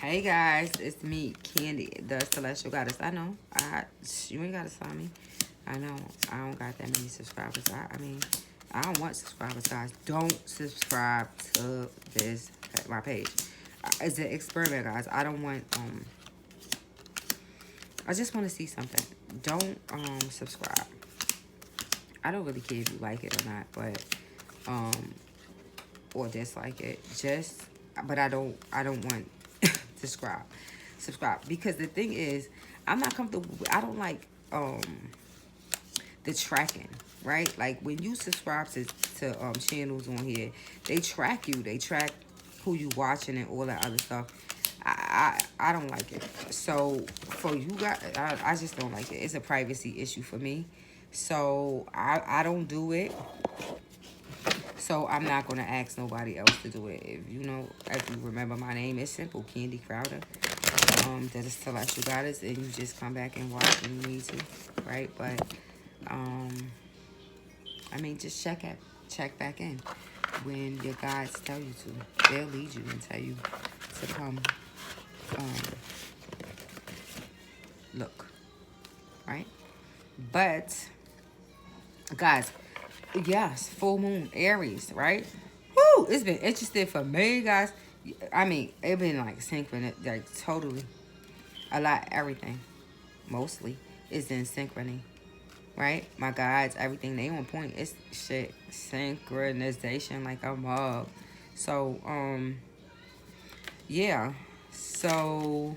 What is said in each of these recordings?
Hey guys, it's me, Candy, the Celestial Goddess. I know, you ain't gotta sign me. I know, I don't got that many subscribers. I mean, I don't want subscribers, guys. Don't subscribe to my page. It's an experiment, guys. I don't want, I just want to see something. Don't, subscribe. I don't really care if you like it or not, but, or dislike it. But I don't want subscribe because the thing is, I'm not comfortable. I don't like the tracking, right? Like when you subscribe to channels on here, they track you. They track who you watching and all that other stuff. I don't like it. So for you guys, I just don't like it. It's a privacy issue for me. So I don't do it. So I'm not going to ask nobody else to do it. If you remember my name, it's simple, Candy Crowder. That is Celestial Goddess, and you just come back and watch when you need to, right? But, I mean, just check back in when your guides tell you to. They'll lead you and tell you to come, look, right? But, guys, yes, full moon, Aries, right? Woo! It's been interesting for me, guys. I mean, it been like synchronous, like totally. A lot, everything, mostly, is in synchrony, right? My guides, everything, they on point. It's shit, synchronization like a mug. So, yeah. So,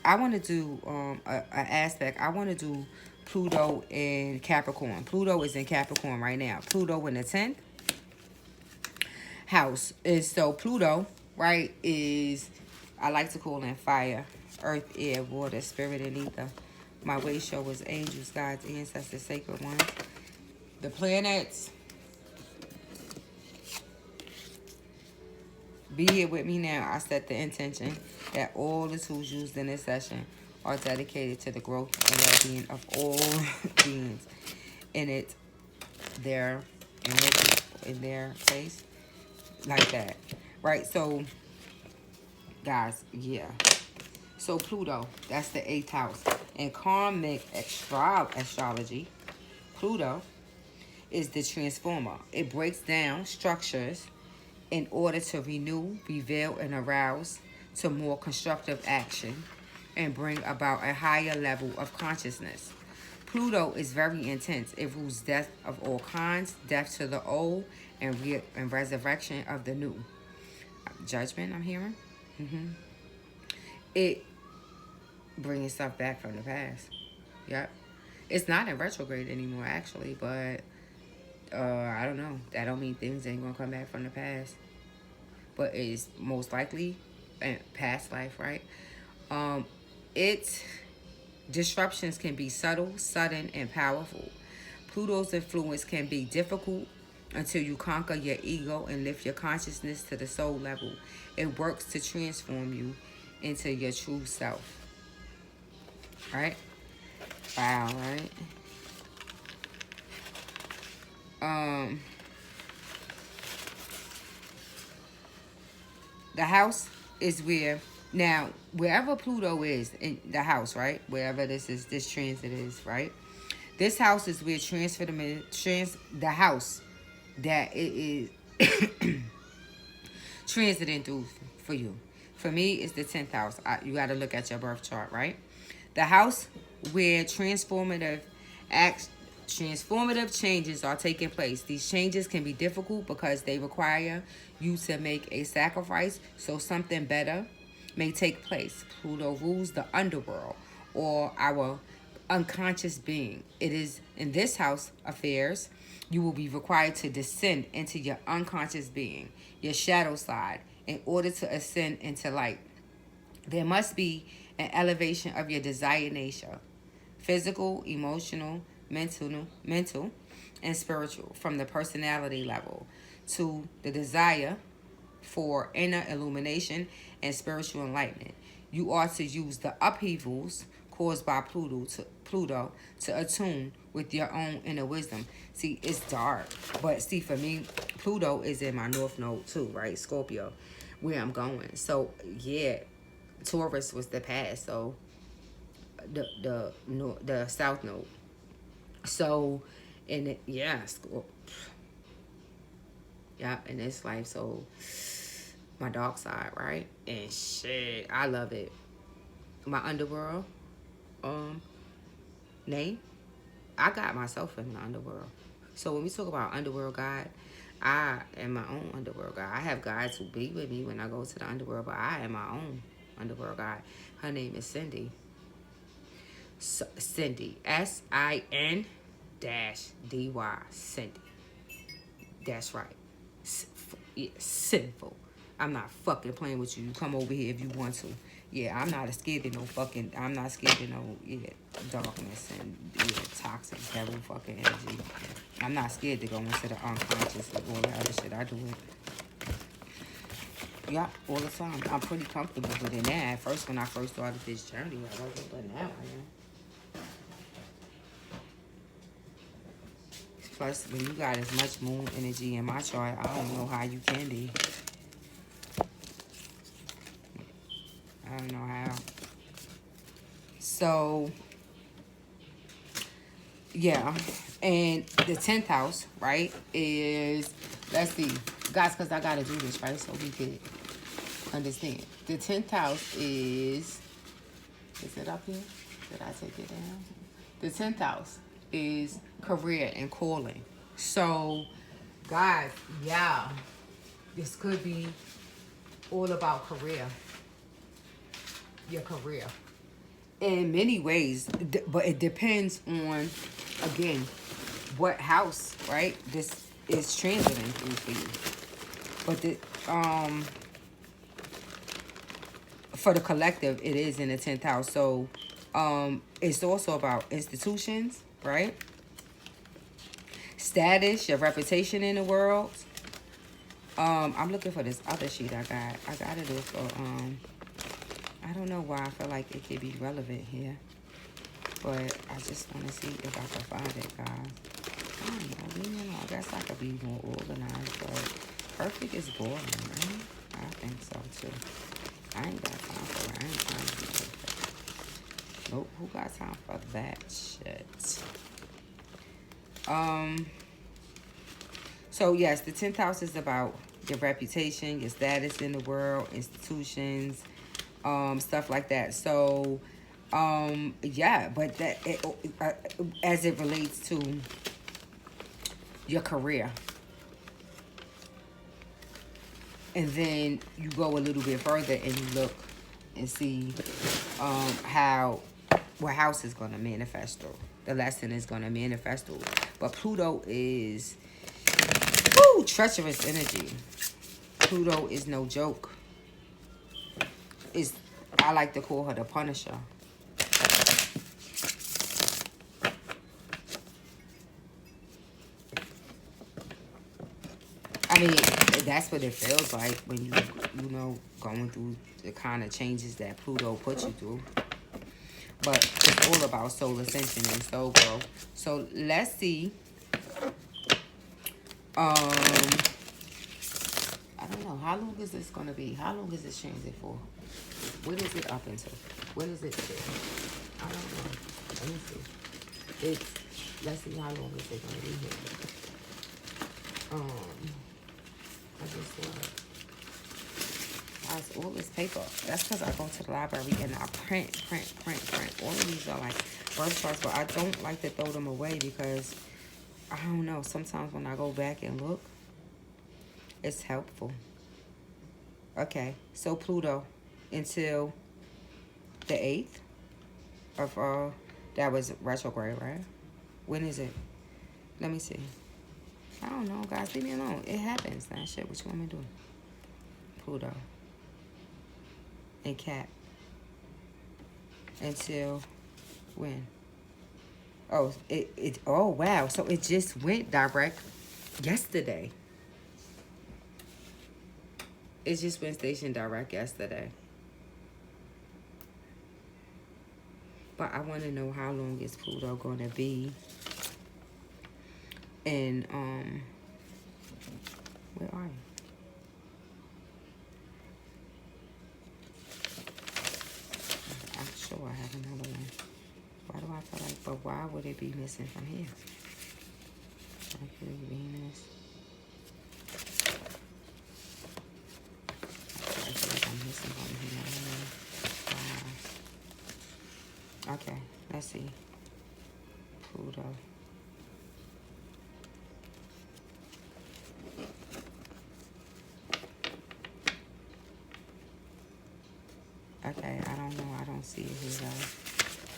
I want to do a aspect. I want to do Pluto in Capricorn. Pluto is in Capricorn right now. Pluto in the 10th house is so Pluto, right, is, I like to call in fire, earth, air, water, spirit, and ether. My way show is angels, gods, ancestors, sacred ones. The planets, be here with me now. I set the intention that all the tools used in this session are dedicated to the growth and well-being of all beings in it, their energy, in their place, like that, right? So, guys, yeah. So Pluto, that's the 8th house. In karmic astrology, Pluto is the transformer. It breaks down structures in order to renew, reveal, and arouse to more constructive action and bring about a higher level of consciousness. Pluto is very intense. It rules death of all kinds, death to the old, and resurrection of the new. Judgment, I'm hearing. It bringing stuff back from the past. Yep. It's not in retrograde anymore, actually, but I don't know. That don't mean things ain't gonna come back from the past. But it's most likely in past life, right? Its disruptions can be subtle, sudden, and powerful. Pluto's influence can be difficult until you conquer your ego and lift your consciousness to the soul level. It works to transform you into your true self. Right? Wow, right? The house is where, now, wherever Pluto is in the house, right? Wherever this transit is, right? This house is where the house that it is transiting through for you. For me, it's the 10th house. You got to look at your birth chart, right? The house where transformative changes are taking place. These changes can be difficult because they require you to make a sacrifice so something better may take place. Pluto rules the underworld or our unconscious being. It is in this house affairs you will be required to descend into your unconscious being, your shadow side, in order to ascend into light. There must be an elevation of your desired nature, physical, emotional, mental, and spiritual, from the personality level to the desire for inner illumination and spiritual enlightenment. You are to use the upheavals caused by Pluto to attune with your own inner wisdom. See, it's dark, but see, for me, Pluto is in my North Node too, right? Scorpio, where I'm going. So yeah, Taurus was the past, so the South Node. So, and it, yeah, yeah, in this life, so my dark side, right? And shit, I love it. My underworld, um, name, I got myself in the underworld. So when we talk about underworld God, I am my own underworld God. I have guides who be with me when I go to the underworld, but I am my own underworld God. Her name is Cindy. Cindy, SIN dash DY, Cindy. That's right. Yeah, sinful. I'm not fucking playing with you. You come over here if you want to. Yeah, I'm not scared of no fucking. I'm not scared of no darkness and toxic devil fucking energy. I'm not scared to go into the unconscious with all that other shit. I do it. Yeah, all the time. I'm pretty comfortable with it now. At first, when I first started this journey, I wasn't, but now I am. Plus, when you got as much moon energy in my chart, I don't know how you can be. I don't know how. So, yeah. And the 10th house, right, is, let's see. Guys, because I got to do this, right, so we could understand. The 10th house is it up here? Did I take it down? The 10th house is career and calling. So, guys, yeah, this could be all about career. Your career. In many ways, but it depends on, again, what house, right, this is transiting through for you. But for the collective, it is in the 10th house. So it's also about institutions, right? Status, your reputation in the world. I'm looking for this other sheet I got. I got it off I don't know why I feel like it could be relevant here. But I just want to see if I can find it, guys. I don't know. Leave me alone. I guess I could be more organized, but perfect is boring, right? I think so, too. I ain't got time for it. I ain't trying to be perfect. Nope. Who got time for that shit? So, yes, the 10th house is about your reputation, your status in the world, institutions, stuff like that. So, yeah, but that as it relates to your career. And then you go a little bit further and you look and see what house is going to manifest through. The lesson is going to manifest through. But Pluto is treacherous energy. Pluto is no joke. I like to call her the Punisher. I mean, that's what it feels like when you know, going through the kind of changes that Pluto puts you through. But it's all about soul ascension and soul growth. So let's see. I don't know. How long is this going to be? How long is this transit for? What is it up until? What is it today? I don't know. Let me see. Let's see how long is it going to be here. I just all this paper. That's because I go to the library and I print. All of these are like birth charts, but I don't like to throw them away because I don't know. Sometimes when I go back and look, it's helpful. Okay, so Pluto until the 8th of that was retrograde, right? When is it? Let me see. I don't know, guys. Leave me alone. It happens. That shit. What you want me to do? Pluto and Cat until when? Oh, oh wow. So it just went direct yesterday. It just went station direct yesterday. But I want to know how long is Pluto going to be in, where are you? I'm sure I have another one. Why do I feel like, but why would it be missing from here? Mercury, Venus. I feel like I'm missing from here. Okay, let's see. Pluto. Okay, I don't know. I don't see it here, guys.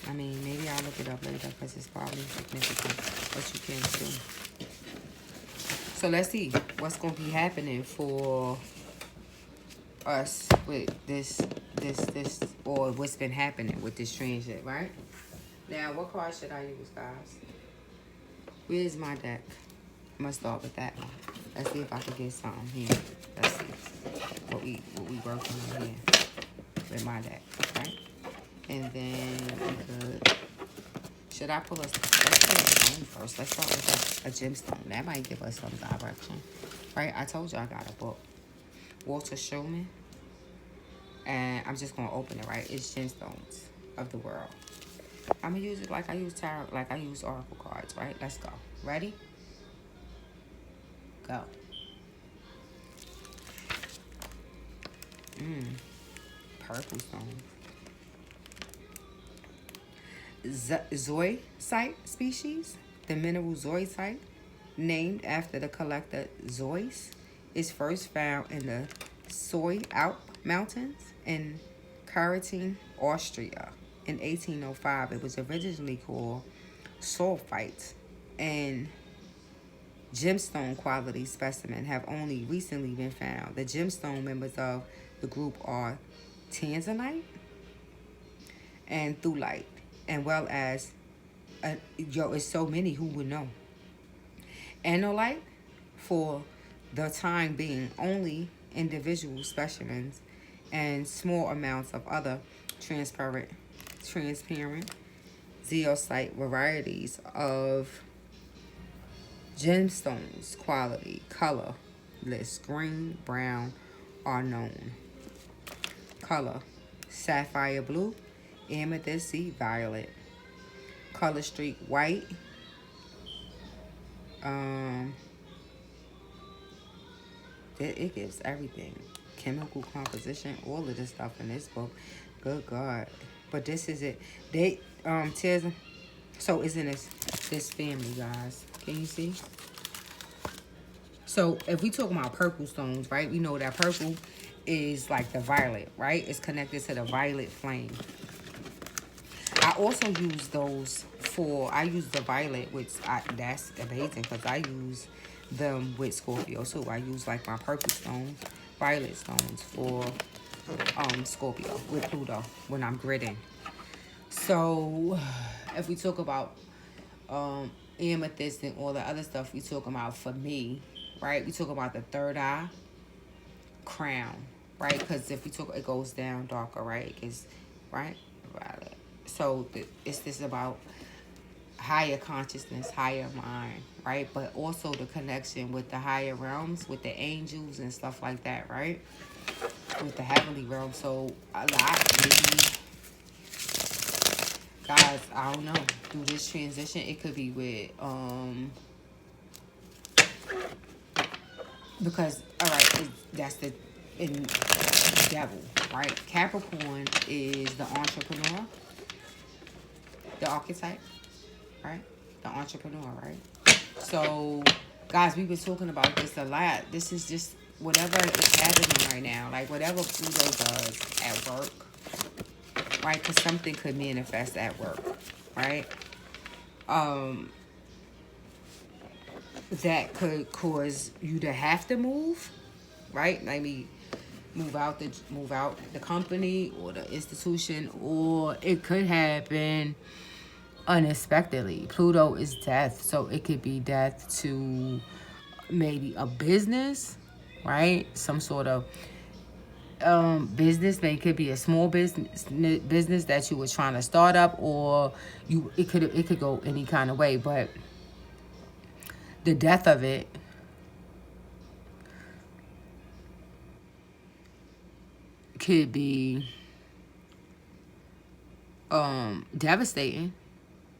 I mean, maybe I'll look it up later because it's probably significant, but you can't see. So let's see what's going to be happening for us with this, or what's been happening with this transit, right? Now, what card should I use, guys? Where's my deck? I'm going to start with that one. Let's see if I can get something here. Let's see what we working on here with my deck, right? And then we could, should I pull let's pull a stone first. Let's start with a gemstone. That might give us some direction, right? I told you I got a book. Walter Shulman. And I'm just going to open it, right? It's gemstones of the world. I'm going to use it like I use tarot, like I use oracle cards, right? Let's go. Ready? Go. Purple stone. Zoisite species. The mineral zoisite, named after the collector Zois, is first found in the Soy Alp Mountains in Carotene, Austria. In 1805, it was originally called sulfite, and gemstone quality specimens have only recently been found. The gemstone members of the group are tanzanite and thulite, and well as it's so many who would know. Analyte, for the time being, only individual specimens and small amounts of other transparent zeolite varieties of gemstones quality, colorless, green, brown, are known. Color: sapphire blue, amethyst, violet. Color streak: white. It gives everything. Chemical composition, all of this stuff in this book. Good God. But this is it. They tells, so it's in this family, guys. Can you see? So if we talk about purple stones, right? We know that purple is like the violet, right? It's connected to the violet flame. I also use those I use the violet, which that's amazing because I use them with Scorpio too. I use like my purple stones, violet stones for Scorpio with Pluto when I'm gridding. So if we talk about amethyst and all the other stuff we talk about, for me, right? We talk about the third eye, crown, right? Because if we talk, it goes down darker, right? It gets, right? Violet. So it's this about higher consciousness, higher mind, right? But also the connection with the higher realms, with the angels and stuff like that, right? With the heavenly realm. So a lot, maybe, guys, I don't know, through this transition, it could be with because, all right, that's the devil, right? Capricorn is the entrepreneur, the archetype, right? The entrepreneur, right? So, guys, we've been talking about this a lot. This is just whatever is happening right now. Like, whatever Pluto does at work, right? Because something could manifest at work, right? That could cause you to have to move, right? Maybe move out the company or the institution, or it could happen unexpectedly. Pluto is death, so it could be death to maybe a business, right? Some sort of business. Maybe it could be a small business that you were trying to start up, or it could go any kind of way. But the death of it could be devastating,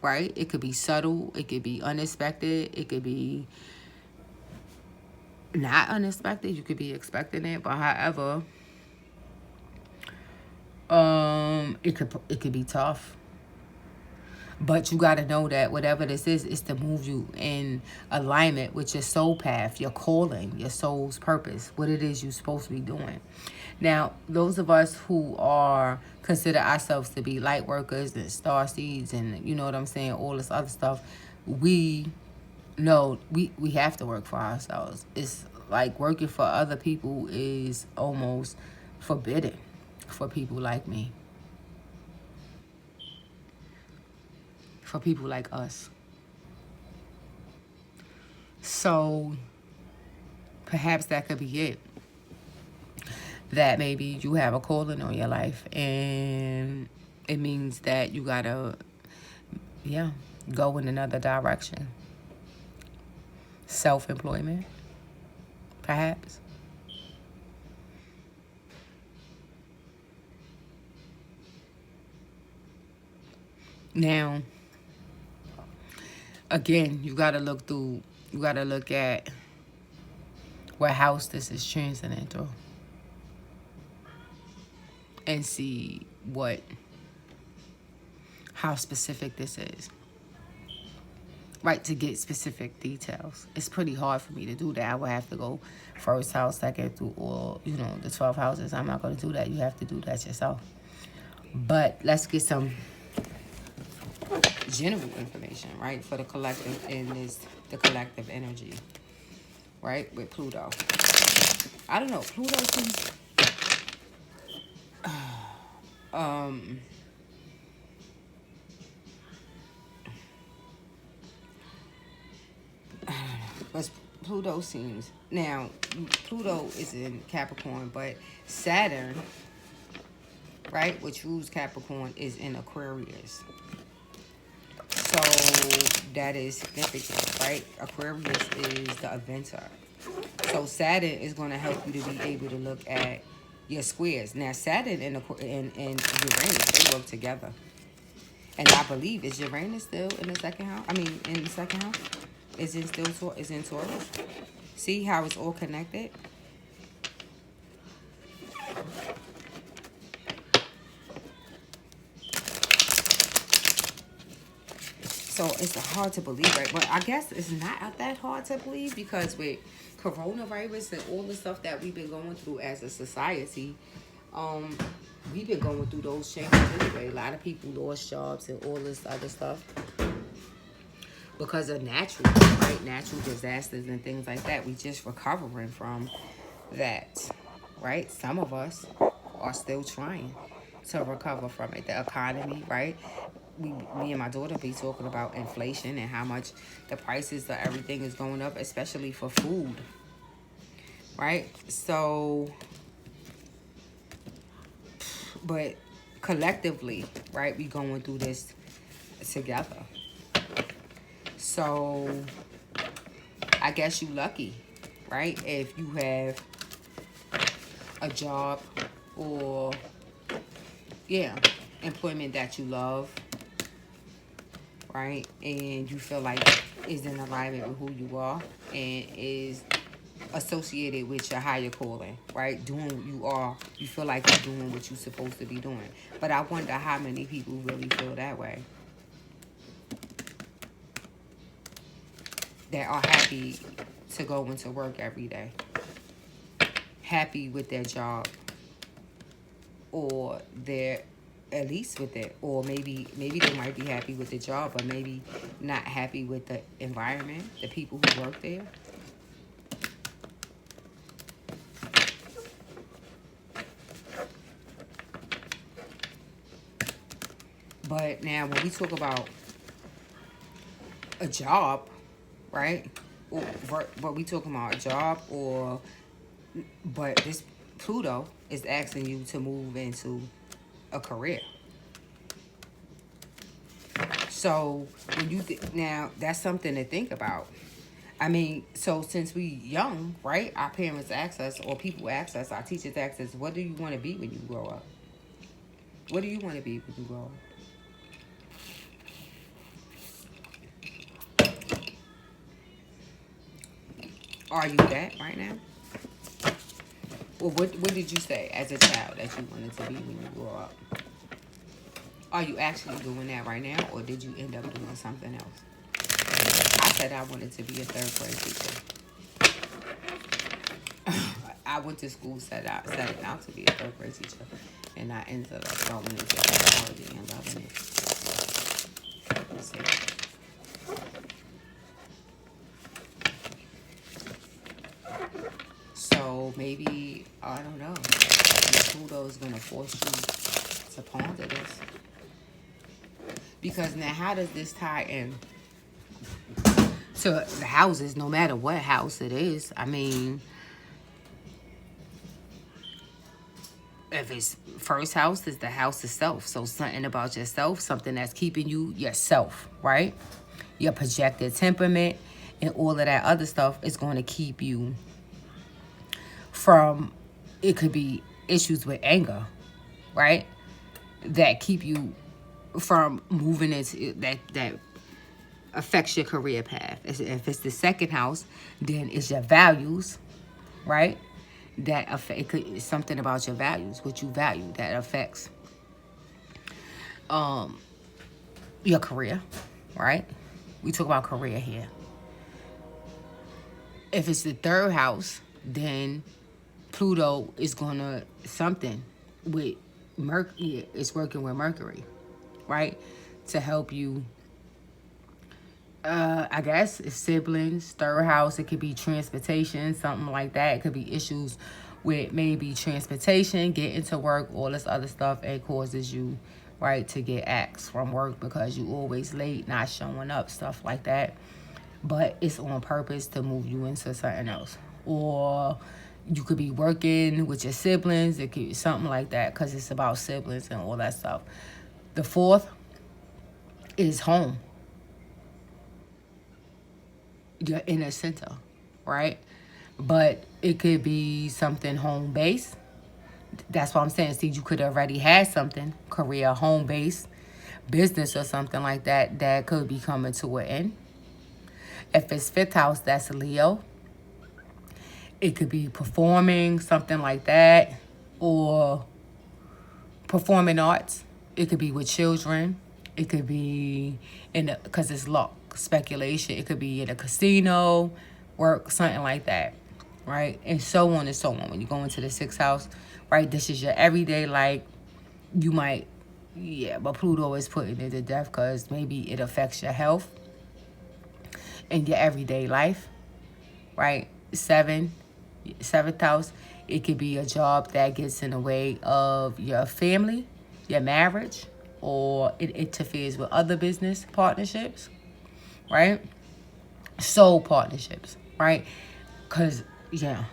right? It could be subtle, it could be unexpected, it could be not unexpected, you could be expecting it, but however, it could be tough. But you got to know that whatever this is to move you in alignment with your soul path, your calling, your soul's purpose, what it is you're supposed to be doing. Now, those of us who are consider ourselves to be light workers and star seeds and you know what I'm saying, all this other stuff, we know we have to work for ourselves. It's like working for other people is almost forbidden for people like me. For people like us. So perhaps that could be it. That maybe you have a calling on your life and it means that you gotta, go in another direction. Self-employment, perhaps. Now, again, you gotta look at what house this is transiting through and see how specific this is. Right, to get specific details. It's pretty hard for me to do that. I would have to go first house, second through all, the 12 houses. I'm not going to do that. You have to do that yourself. But let's get some general information, right, for the collective in the collective energy, right, with Pluto. I don't know. Pluto seems... But Pluto seems... Now, Pluto is in Capricorn, but Saturn, right, which rules Capricorn, is in Aquarius. So that is significant, right? Aquarius is the inventor. So Saturn is going to help you to be able to look at your squares. Now, Saturn and Uranus, they work together. And I believe, is Uranus still in the second house? I mean, in the second house? Is it still is in Taurus? See how it's all connected? So it's hard to believe, right? But I guess it's not that hard to believe because with coronavirus and all the stuff that we've been going through as a society, we've been going through those changes anyway. A lot of people lost jobs and all this other stuff because of natural disasters and things like that. We just recovering from that, right? Some of us are still trying to recover from it. The economy, right? Me and my daughter be talking about inflation and how much the prices of everything is going up, especially for food, right? So, but collectively, right, we going through this together. So, I guess you lucky, right? If you have a job or, employment that you love, right? And you feel like is in alignment with who you are and is associated with your higher calling, right? Doing what you are, you feel like you're doing what you're supposed to be doing. But I wonder how many people really feel that way. That are happy to go into work every day. Happy with their job. Or they're at least with it. Or maybe they might be happy with the job, but maybe not happy with the environment, the people who work there. But now when we talk about a job, right? Or what we talking about, a job but this Pluto, is asking you to move into a career. So when you now, that's something to think about. I mean, so since we young, right? Our parents ask us, or people ask us, our teachers ask us, what do you want to be when you grow up? What do you want to be when you grow up? Are you that right now? Well, what did you say as a child that you wanted to be when you grow up? Are you actually doing that right now, or did you end up doing something else? I said I wanted to be a third grade teacher. I went to school setting out to be a third grade teacher, and I ended up going into technology and loving it. Let's see. So maybe, I don't know, Pluto is going to force you to ponder this. Because now, how does this tie in to the houses, no matter what house it is? I mean, if it's first house, is the house itself. So something about yourself, something that's keeping you yourself, right? Your projected temperament and all of that other stuff is going to keep you from, it could be issues with anger, right? That keep you from moving into that affects your career path. If it's the second house, then it's your values, right? That affect, it could, it's something about your values, what you value, that affects your career, right? We talk about career here. If it's the third house, then Pluto is gonna something with Mercury. It's working with Mercury, right, to help you. I guess it's siblings, third house. It could be transportation, something like that. It could be issues with maybe transportation, getting to work, all this other stuff. It causes you, right, to get axed from work because you always late, not showing up, stuff like that. But it's on purpose to move you into something else. Or you could be working with your siblings. It could be something like that because it's about siblings and all that stuff. The fourth is home. Your inner center, right? But it could be something home based. That's what I'm saying. See, you could already have something, career, home based, business or something like that, that could be coming to an end. If it's fifth house, that's Leo. It could be performing, something like that, or performing arts. It could be with children. It could be in because it's luck, speculation. It could be in a casino, work, something like that, right? And so on and so on. When you go into the sixth house, right, this is your everyday life. You might, yeah, but Pluto is putting it to death because maybe it affects your health and your everyday life, right? Seventh house, it could be a job that gets in the way of your family, your marriage, or it interferes with other business partnerships, right? Soul partnerships, right? Because, yeah.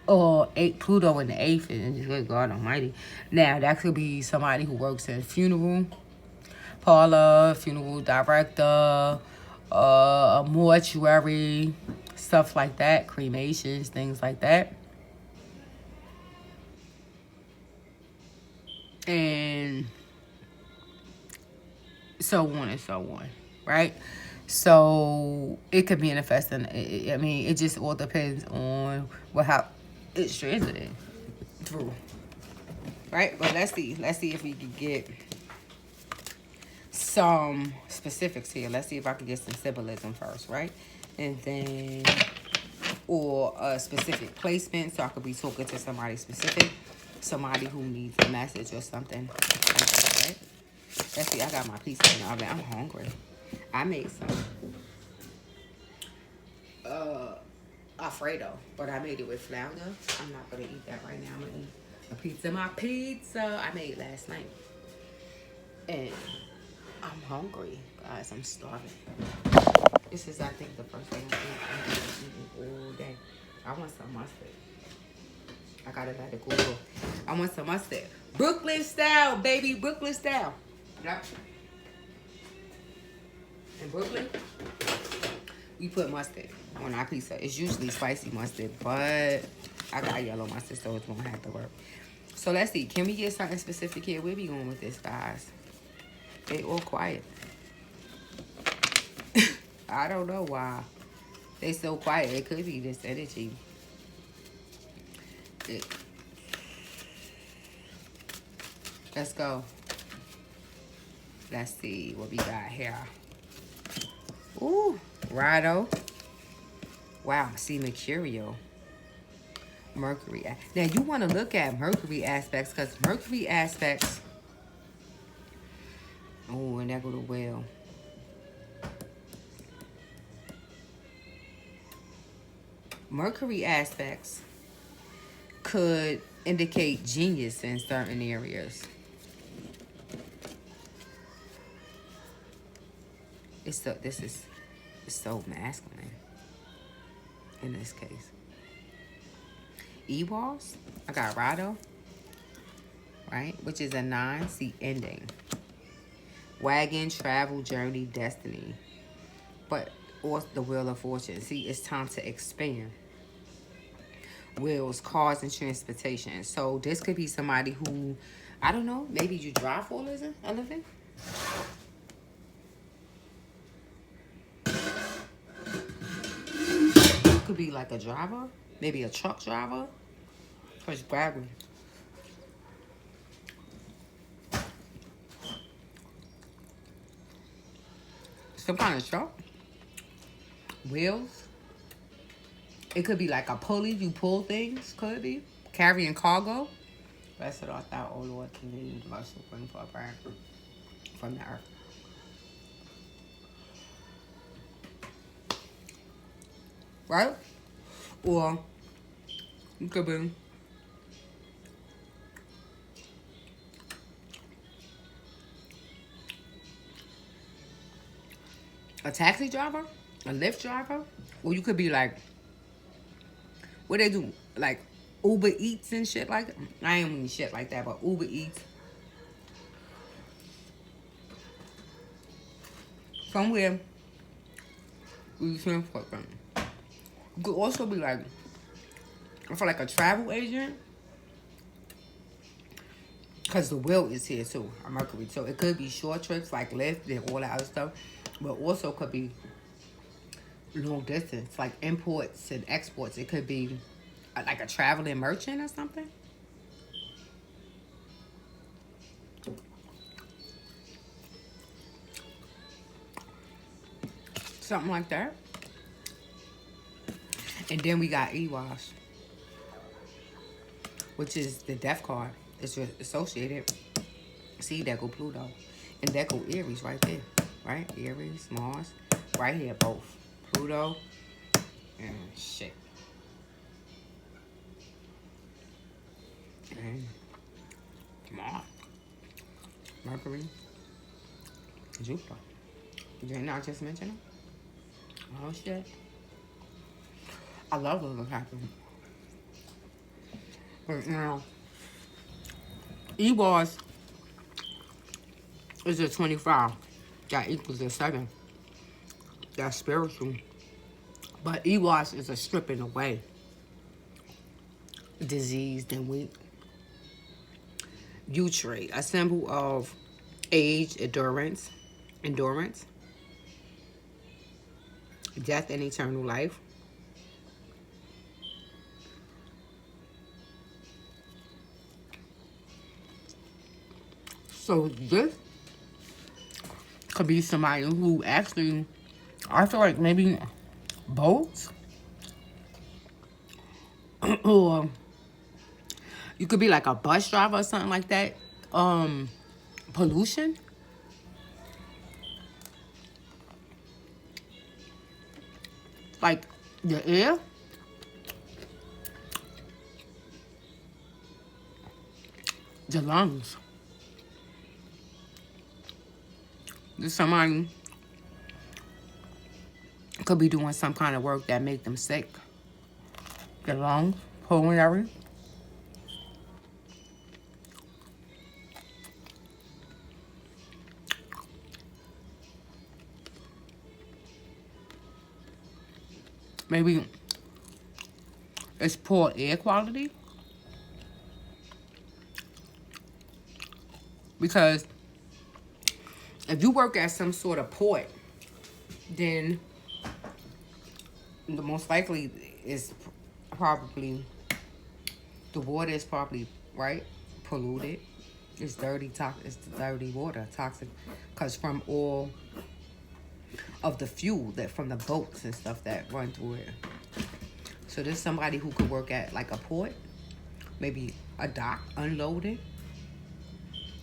Or Pluto in the eighth, and good God Almighty. Now, that could be somebody who works in a funeral parlor, funeral director, a mortuary, stuff like that, cremations, things like that. And so on and so on, right? So it could manifest, and I mean, it just all depends on how it's transited through, right? But let's see if we can get some specifics here. Let's see if I can get some symbolism first, right? And then, or a specific placement, so I could be talking to somebody specific, somebody who needs a message or something, right? Let's see, I got my pizza in the oven. I'm hungry. I made some Alfredo, but I made it with flounder. I'm not gonna eat that right now. I'm gonna eat a pizza. My pizza I made last night, and I'm hungry, guys. I'm starving. This is, I think, the first thing I'm eating all day. I want some mustard. I got it at the Google. I want some mustard. Brooklyn style, baby. Brooklyn style. Yep. In Brooklyn, we put mustard on our pizza. It's usually spicy mustard, but I got yellow mustard, so it won't have to work. So let's see. Can we get something specific here? Where we going with this, guys? They all quiet. I don't know why. They so quiet. It could be this energy. Let's go. Let's see what we got here. Ooh, Rado. Wow, see Mercurial. Mercury. Now you want to look at Mercury aspects, because Mercury aspects. Oh, and there go the whale. Mercury aspects could indicate genius in certain areas. It's so masculine in this case. E-Walls, I got Rado, right? Which is a 9, see, ending. Wagon, travel, journey, destiny. But, or the Wheel of Fortune. See, it's time to expand. Wheels, cars, and transportation. So, this could be somebody who, I don't know, maybe you drive for a living? Could be like a driver, maybe a truck driver. Push gravity. Some kind of truck. Wheels. It could be like a pulley. You pull things. Could be. Carrying cargo. Blessed art thou, O Lord, King of mercy, bring for a prayer from the earth. Right? Or it could be a taxi driver, a Lyft driver, or you could be like, what they do, like Uber Eats and shit like that. I ain't mean shit like that, but Uber Eats. Somewhere we transport them. You could also be like, for like a travel agent, because the wheel is here too, a Mercury. So it could be short trips like Lyft and all that other stuff, but also could be long distance, like imports and exports. It could be like a traveling merchant or something. Something like that. And then we got EWAS, which is the death card. It's associated. See, there go Pluto. And there go Aries right there. Right? Aries, Mars. Right here, both. Pluto and shit. And Mars. Mercury. Jupiter. Didn't I just mention it? Oh, shit. I love what happened. But now, E-Wars is a 25. That equals a 7. That's spiritual. But E-Wars is a stripping away. Diseased and weak. U-Trade, a symbol of age, endurance, death and eternal life. So this could be somebody who actually, I feel like maybe boats. Or you could be like a bus driver or something like that. Pollution. Like the air. The lungs. Somebody could be doing some kind of work that make them sick. The lungs, pulmonary. Maybe it's poor air quality. Because if you work at some sort of port, then the most likely is probably the water is probably right polluted. It's dirty, it's the dirty water, toxic, because from all of the fuel that from the boats and stuff that run through it. So there's somebody who could work at like a port, maybe a dock, unloading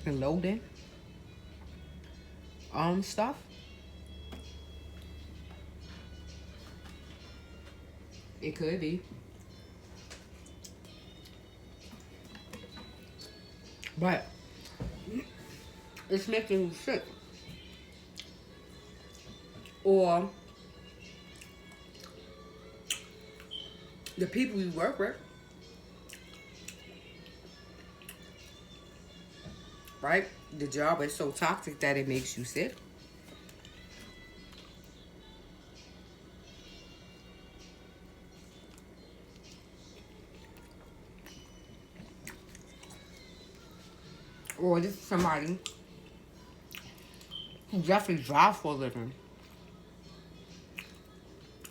and loading stuff. It could be. But it's making you sick. Or the people you work with, right? The job is so toxic that it makes you sick. Or this is somebody who definitely drives for a living.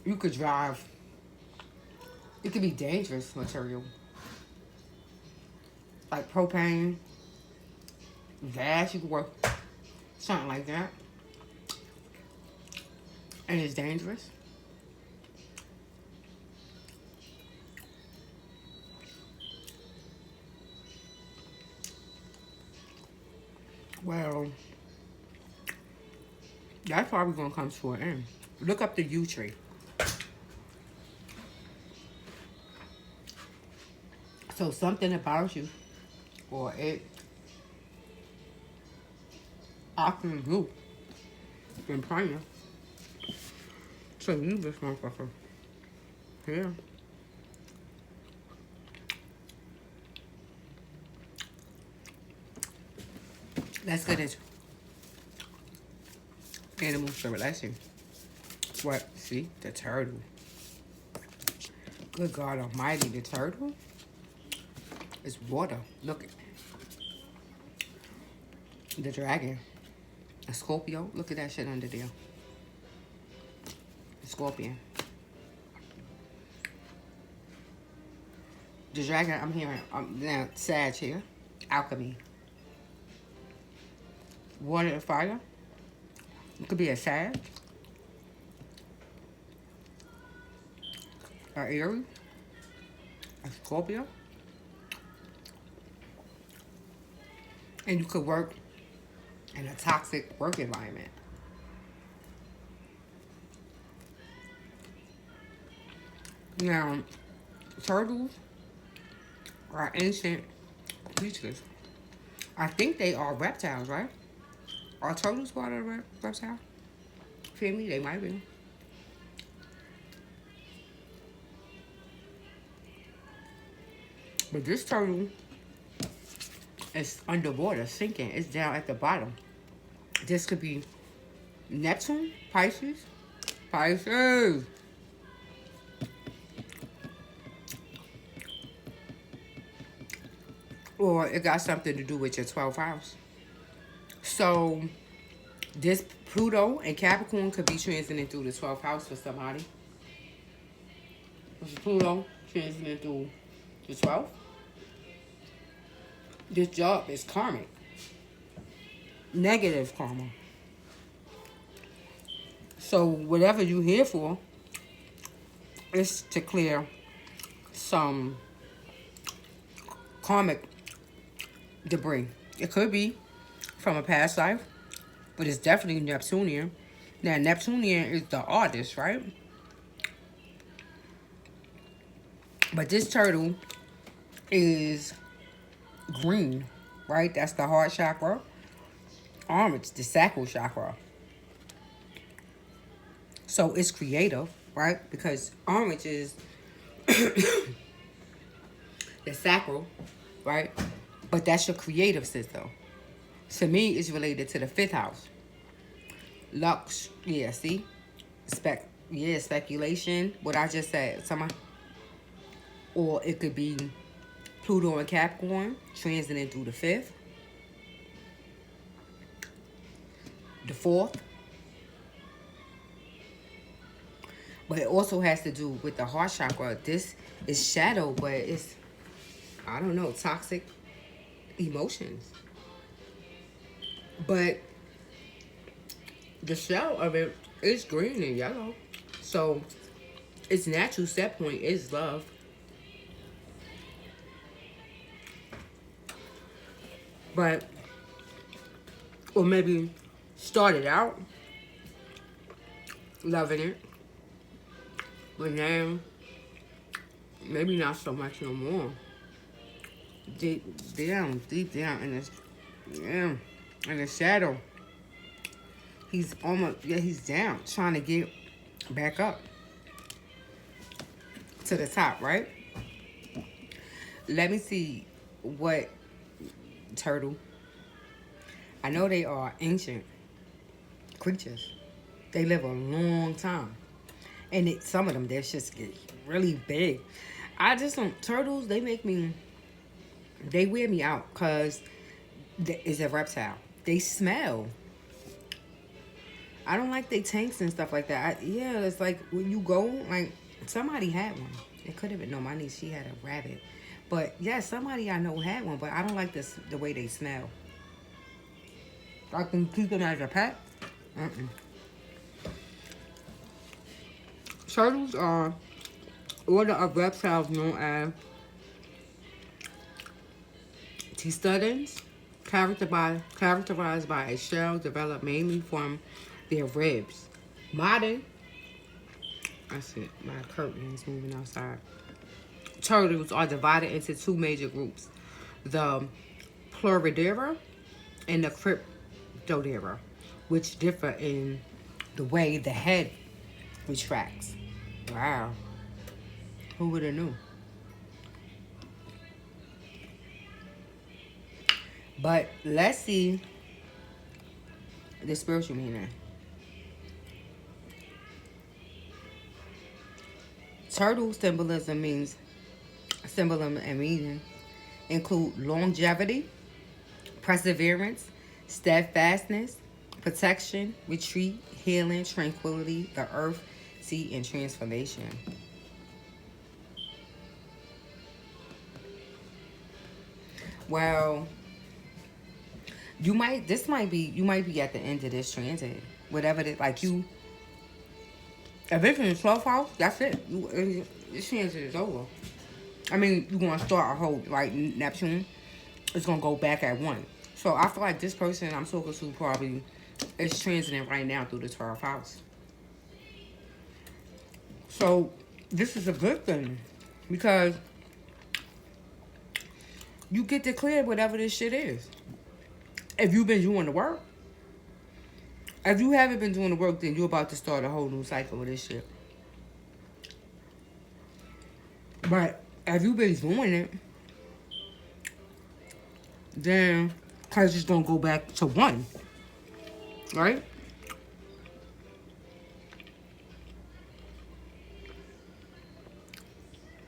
You could drive. It could be dangerous material. Like propane, gas, you could work something like that. And it's dangerous. Well, that's probably gonna come to an end. Look up the U tree. So something about you, or it, often you, been praying. So you this motherfucker. Yeah. Let's get into animal civilization. What? See? The turtle. Good God Almighty, the turtle is water. Look at the dragon. A Scorpio. Look at that shit under there. A scorpion. The dragon, I'm hearing, now, Sag here. Alchemy. Water and fire. It could be a Sag. A Aries. A Scorpio. And you could work in a toxic work environment. Now, turtles are ancient creatures. I think they are reptiles, right? Are turtles part of the reptile family? They might be. But this turtle is underwater, sinking. It's down at the bottom. This could be Neptune, Pisces. Pisces! Or it got something to do with your 12th house. So, this Pluto and Capricorn could be transiting through the 12th house for somebody. This is Pluto transiting through the 12th. This job is karmic. Negative karma. So, whatever you're here for is to clear some karmic debris. It could be from a past life, but it's definitely Neptunian. Now, Neptunian is the artist, right? But this turtle is green, right? That's the heart chakra. Orange, the sacral chakra. So it's creative, right? Because orange is the sacral, right? But that's your creative system. To me, it's related to the 5th house. Lux, yeah, see? Yeah, speculation. What I just said. Somebody, or it could be Pluto and Capricorn transiting through the 5th, the 4th. But it also has to do with the heart chakra. This is shadow, but it's, I don't know, toxic emotions. But the shell of it is green and yellow. So its natural set point is love. But, or maybe started out loving it, but now maybe not so much no more. Deep down in this, yeah, in the shadow, he's almost, yeah, he's down, trying to get back up to the top, right? Let me see what turtle. I know they are ancient creatures. They live a long time. And some of them, their shits get really big. I just don't, turtles, they make me, they wear me out because it's a reptile. They smell. I don't like they tanks and stuff like that. Yeah, it's like when you go, like somebody had one. It could have been, no, my niece, she had a rabbit. But yeah, somebody I know had one, but I don't like this, the way they smell. I can keep them as a pet. Turtles are order of reptiles known as testudens, characterized by a shell developed mainly from their ribs. Modern, I see my curtain is moving outside. Turtles are divided into two major groups: the Pluridera and the Cryptodera, which differ in the way the head retracts. Wow. Who would have knew? But let's see the spiritual meaning. Turtle symbolism and meaning include longevity, perseverance, steadfastness, protection, retreat, healing, tranquility, the earth, sea, and transformation. Well, you might be at the end of this transit. Whatever it, like you, if it's in the 12th house, that's it. This transit is over. I mean, you're going to start a whole, like Neptune, it's going to go back at 1. So I feel like this person I'm talking to probably is transiting right now through the 12th house. So this is a good thing because you get to clear whatever this shit is. If you've been doing the work. If you haven't been doing the work, then you're about to start a whole new cycle of this shit. But if you've been doing it, then it's just going to go back to 1. Right?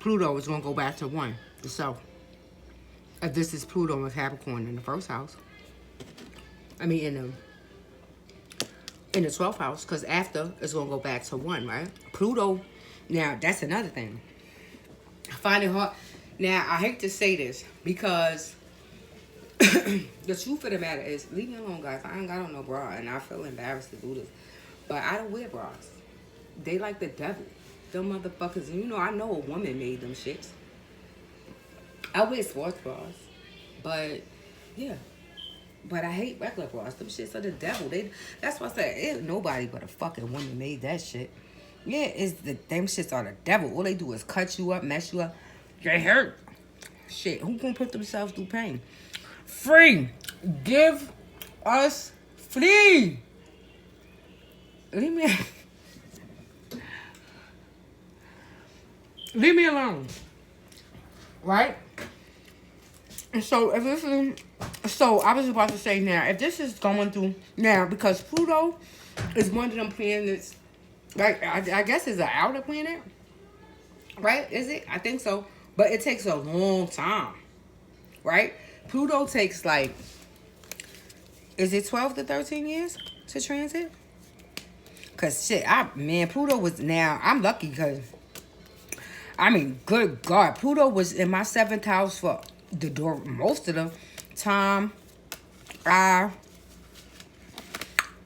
Pluto is going to go back to 1. So, if this is Pluto and Capricorn in the 1st house, I mean in the 12th house, because after it's going to go back to 1, right? Pluto, now that's another thing. I find it hard. Now, I hate to say this because the truth of the matter is, leave me alone, guys. I ain't got on no bra, and I feel embarrassed to do this. But I don't wear bras. They like the devil. Them motherfuckers, and you know, I know a woman made them shits. I wear sports bras, but yeah. But I hate regular bras. Them shits are the devil. That's why I said, ain't nobody but a fucking woman made that shit. Yeah, them shits are the devil. All they do is cut you up, mess you up. Get hurt. Shit, who gonna put themselves through pain? Free. Give us free. Leave me alone. Right? And so if this is, so I was about to say now, if this is going through now, because Pluto is one of them planets Like, I guess it's an outer planet, right? Is it? I think so. But it takes a long time, right? Pluto takes like, is it 12 to 13 years to transit? Cause shit, man, Pluto was now. I'm lucky because I mean, good God, Pluto was in my seventh house for the door most of the time. I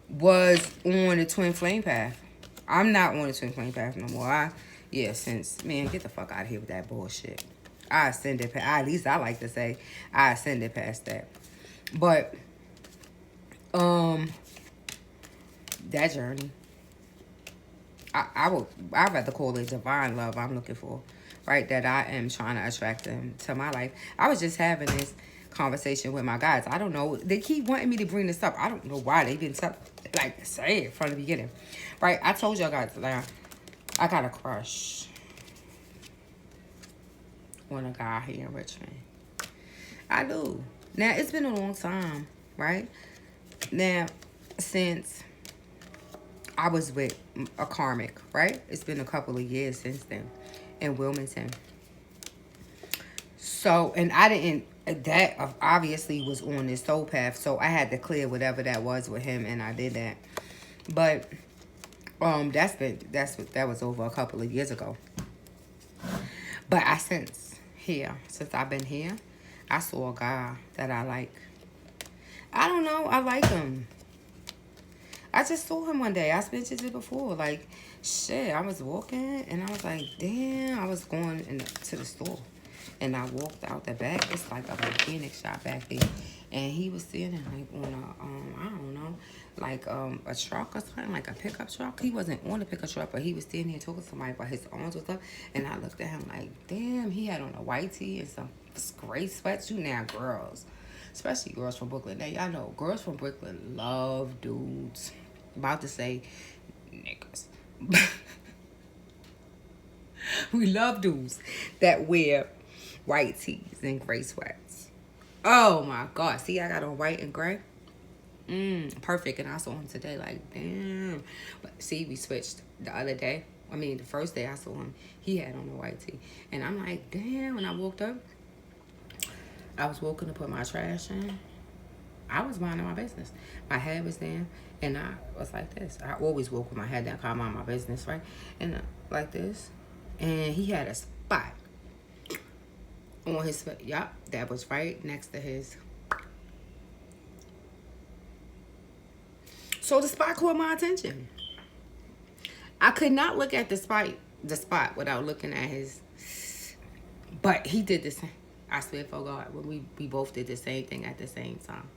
was on the twin flame path. I'm not on the twin flame path no more. Yeah, since man, get the fuck out of here with that bullshit. I ascended past. At least I like to say I ascended past that. But that journey, I'd rather call it divine love I'm looking for, right? That I am trying to attract them to my life. I was just having this conversation with my guys. I don't know. They keep wanting me to bring this up. I don't know why they didn't like say it from the beginning, right? I told y'all guys that I got a crush on a guy here in Richmond. I do. Now it's been a long time, right? Now since I was with a karmic, right? It's been a couple of years since then in Wilmington. So, and I didn't, that obviously was on this soul path. So I had to clear whatever that was with him, and I did that. But that was over a couple of years ago. But since I've been here, I saw a guy that I like. I don't know, I like him. I just saw him one day. I mentioned it before. Like, shit, I was walking and I was like, damn. I was going to the store and I walked out the back. It's like a mechanic shop back there. And he was sitting like on a, I don't know, like a truck or something, like a pickup truck. He wasn't on the pickup truck, but he was sitting there talking to somebody, but his arms was up. And I looked at him like, damn, he had on a white tee and some gray sweats. You now girls, especially girls from Brooklyn. Now, y'all know girls from Brooklyn love dudes. About to say niggas. We love dudes that wear white tees and gray sweats. Oh my God. See, I got on white and gray. Perfect. And I saw him today like, damn. But see, we switched the other day. I mean, the first day I saw him, he had on a white tee. And I'm like, damn. When I woke up, I was walking to put my trash in. I was minding my business. My head was down, and I was like this. I always walk with my head down, 'cause I mind my business, right? And like this. And he had a spot on his foot. Yup, that was right next to his. So the spot caught my attention. I could not look at the spot without looking at his. But he did the same. I swear for God, when we both did the same thing at the same time.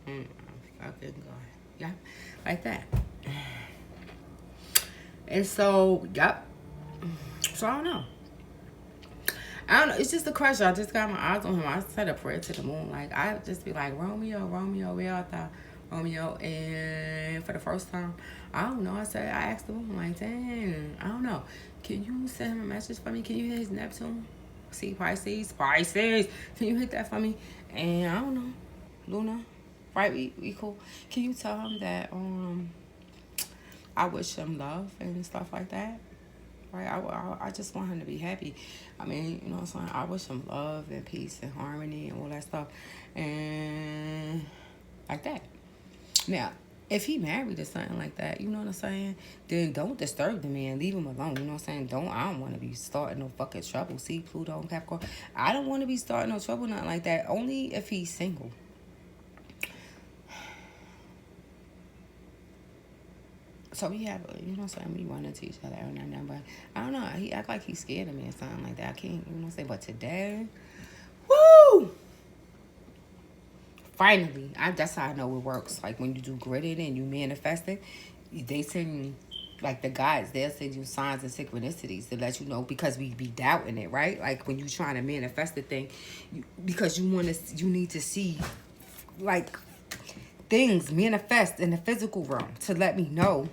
Fucking God. Yeah, like that. And so, yep. So I don't know. It's just a crush. I just got my eyes on him. I said a prayer to the moon. Like, I just be like, Romeo, we all thought Romeo. And for the first time, I don't know. I asked the moon, like, dang, I don't know. Can you send him a message for me? Can you hit his Neptune? See, Pisces. Can you hit that for me? And I don't know. Luna. Right, we cool. Can you tell him that I wish him love and stuff like that? Right, I just want him to be happy. I mean, you know what I'm saying? I wish him love and peace and harmony and all that stuff. And like that. Now, if he married or something like that, you know what I'm saying? Then don't disturb the man. Leave him alone. You know what I'm saying? I don't want to be starting no fucking trouble. See, Pluto and Capricorn. I don't want to be starting no trouble, nothing like that. Only if he's single. So we have, you know what I'm saying, we run into each other every now and then, but I don't know, he act like he's scared of me or something like that. I can't, you know what I'm saying, but today, woo! Finally, that's how I know it works. Like when you do gritted and you manifest it, they send, like the guides, they'll send you signs and synchronicities to let you know, because we be doubting it, right? Like when you trying to manifest the thing, because you need to see, like, things manifest in the physical realm to let me know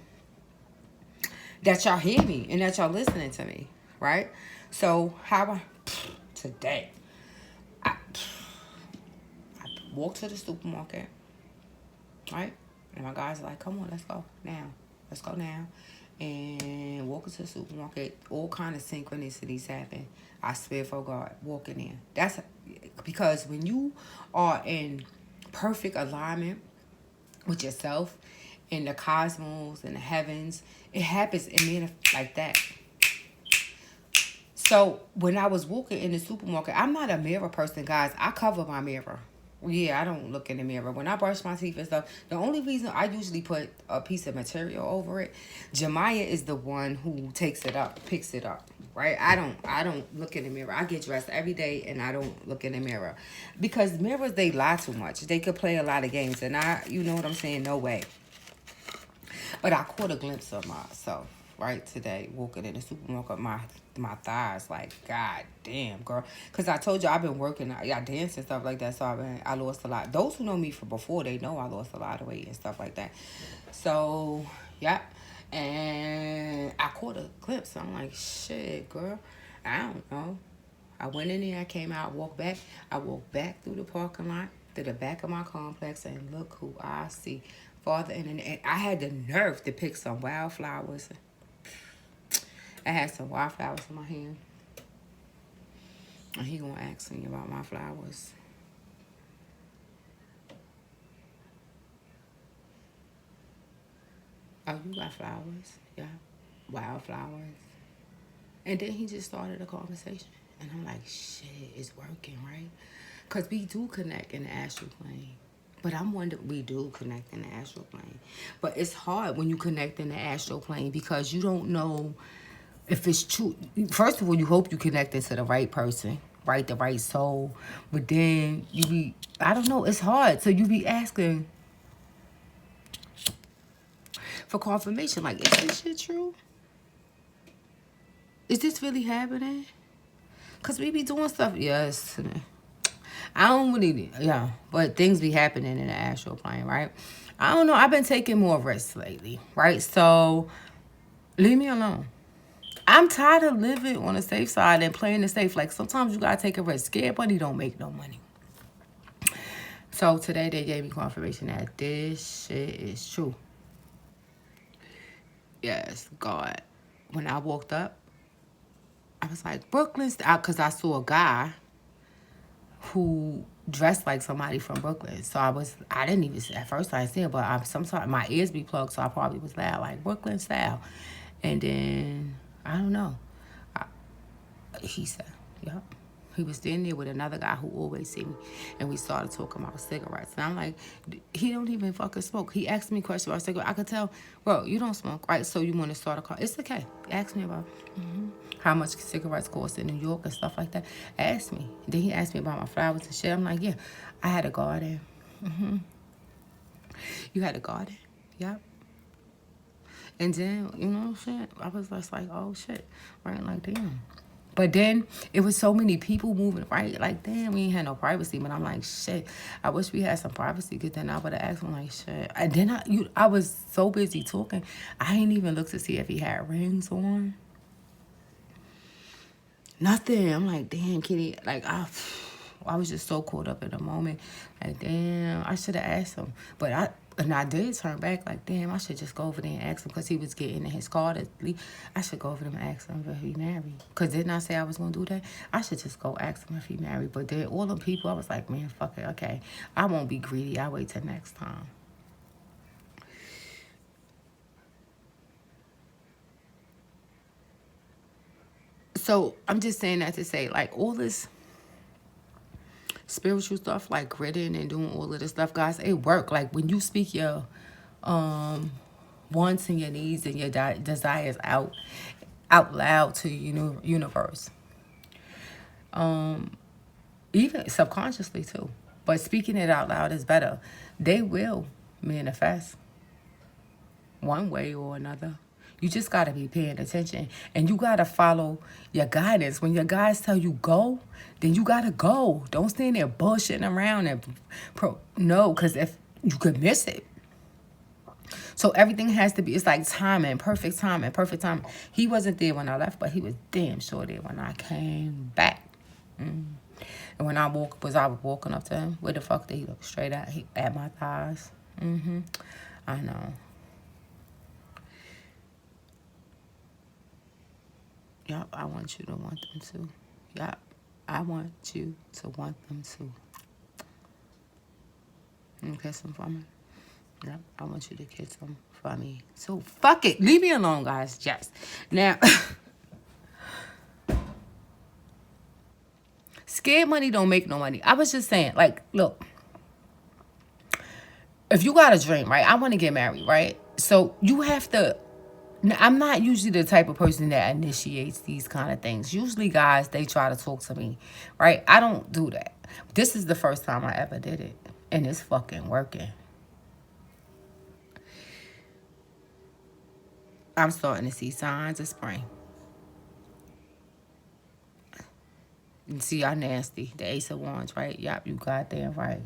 that y'all hear me and that y'all listening to me, right? So today, I walked to the supermarket right? And my guys are like, come on, let's go now. Let's go now. And walking to the supermarket, all kind of synchronicities happen. I swear for God, walking in. That's because when you are in perfect alignment with yourself in the cosmos and the heavens, it happens in men like that. So when I was walking in the supermarket, I'm not a mirror person, guys. I cover my mirror. Yeah, I don't look in the mirror. When I brush my teeth and stuff, the only reason I usually put a piece of material over it, Jemiah is the one who takes it up, picks it up, right? I don't look in the mirror. I get dressed every day and I don't look in the mirror. Because mirrors, they lie too much. They could play a lot of games and you know what I'm saying? No way. But I caught a glimpse of myself, right, today, walking in the supermarket, my thighs, like, God damn, girl. Because I told you I've been working, I dance and stuff like that, so I lost a lot. Those who know me from before, they know I lost a lot of weight and stuff like that. So, yeah. And I caught a glimpse. I'm like, shit, girl, I don't know. I went in there, I came out, walked back. I walked back through the parking lot to the back of my complex, and look who I see. Father, and I had the nerve to pick some wildflowers. I had some wildflowers in my hand. And he gonna ask me about my flowers. Oh, you got flowers? Yeah. Wildflowers. And then he just started a conversation. And I'm like, shit, it's working, right? Because we do connect in the astral plane. But I'm wondering, we do connect in the astral plane. But it's hard when you connect in the astral plane because you don't know if it's true. First of all, you hope you connected to the right person, right? The right soul. But then I don't know, it's hard. So you be asking for confirmation. Like, is this shit true? Is this really happening? Because we be doing stuff. Yes. I don't really, yeah. But things be happening in the astral plane, right? I don't know. I've been taking more risks lately, right? So leave me alone. I'm tired of living on the safe side and playing the safe. Like, sometimes you gotta take a risk. Scared money don't make no money. So today they gave me confirmation that this shit is true. Yes, God. When I walked up, I was like, Brooklyn, because I saw a guy who dressed like somebody from Brooklyn. So I didn't even, at first I didn't see it, but sometimes my ears be plugged, so I probably was loud, like Brooklyn style. And then, I don't know. He said, yep. He was standing there with another guy who always see me. And we started talking about cigarettes. And I'm like, he don't even fucking smoke. He asked me questions about cigarettes. I could tell, bro, you don't smoke, right? So you want to start a car. It's okay. Ask me about how much cigarettes cost in New York and stuff like that. Ask me. Then he asked me about my flowers and shit. I'm like, yeah, I had a garden. You had a garden? Yep. And then, you know what I'm saying? I was just like, oh, shit. Right? Like, damn. But then it was so many people moving, right? Like, damn, we ain't had no privacy. But I'm like, shit, I wish we had some privacy. Because then I would have asked him, like, shit. And then I was so busy talking, I didn't even look to see if he had rings on. Nothing. I'm like, damn, kitty. Like, I was just so caught up in the moment. Like, damn, I should have asked him. But I did turn back. Like, damn, I should just go over there and ask him because he was getting in his car to leave. I should go over there and ask him if he married. Because didn't I say I was going to do that? I should just go ask him if he married. But then all them people, I was like, man, fuck it. Okay, I won't be greedy. I'll wait till next time. So I'm just saying that to say, like, all this spiritual stuff, like gritting and doing all of this stuff, guys, it work. Like, when you speak your wants and your needs and your desires out loud to your universe, even subconsciously too, but speaking it out loud is better. They will manifest one way or another. You just got to be paying attention. And you got to follow your guidance. When your guides tell you go, then you got to go. Don't stand there bullshitting around. No, because if you could miss it. So everything has to be, it's like timing, perfect timing, perfect timing. He wasn't there when I left, but he was damn sure there when I came back. And when I was walking up to him, where the fuck did he look? Straight at my thighs. I know. Yup, I want you to want them too. Yup, I want you to want them too. You kiss them for me? Yep, I want you to kiss them for me. So, fuck it. Leave me alone, guys. Just. Now, scared money don't make no money. I was just saying, like, look. If you got a dream, right? I want to get married, right? So, you have to... Now, I'm not usually the type of person that initiates these kind of things. Usually, guys, they try to talk to me, right? I don't do that. This is the first time I ever did it. And it's fucking working. I'm starting to see signs of spring. You see, y'all nasty. The Ace of Wands, right? Yup, you goddamn right.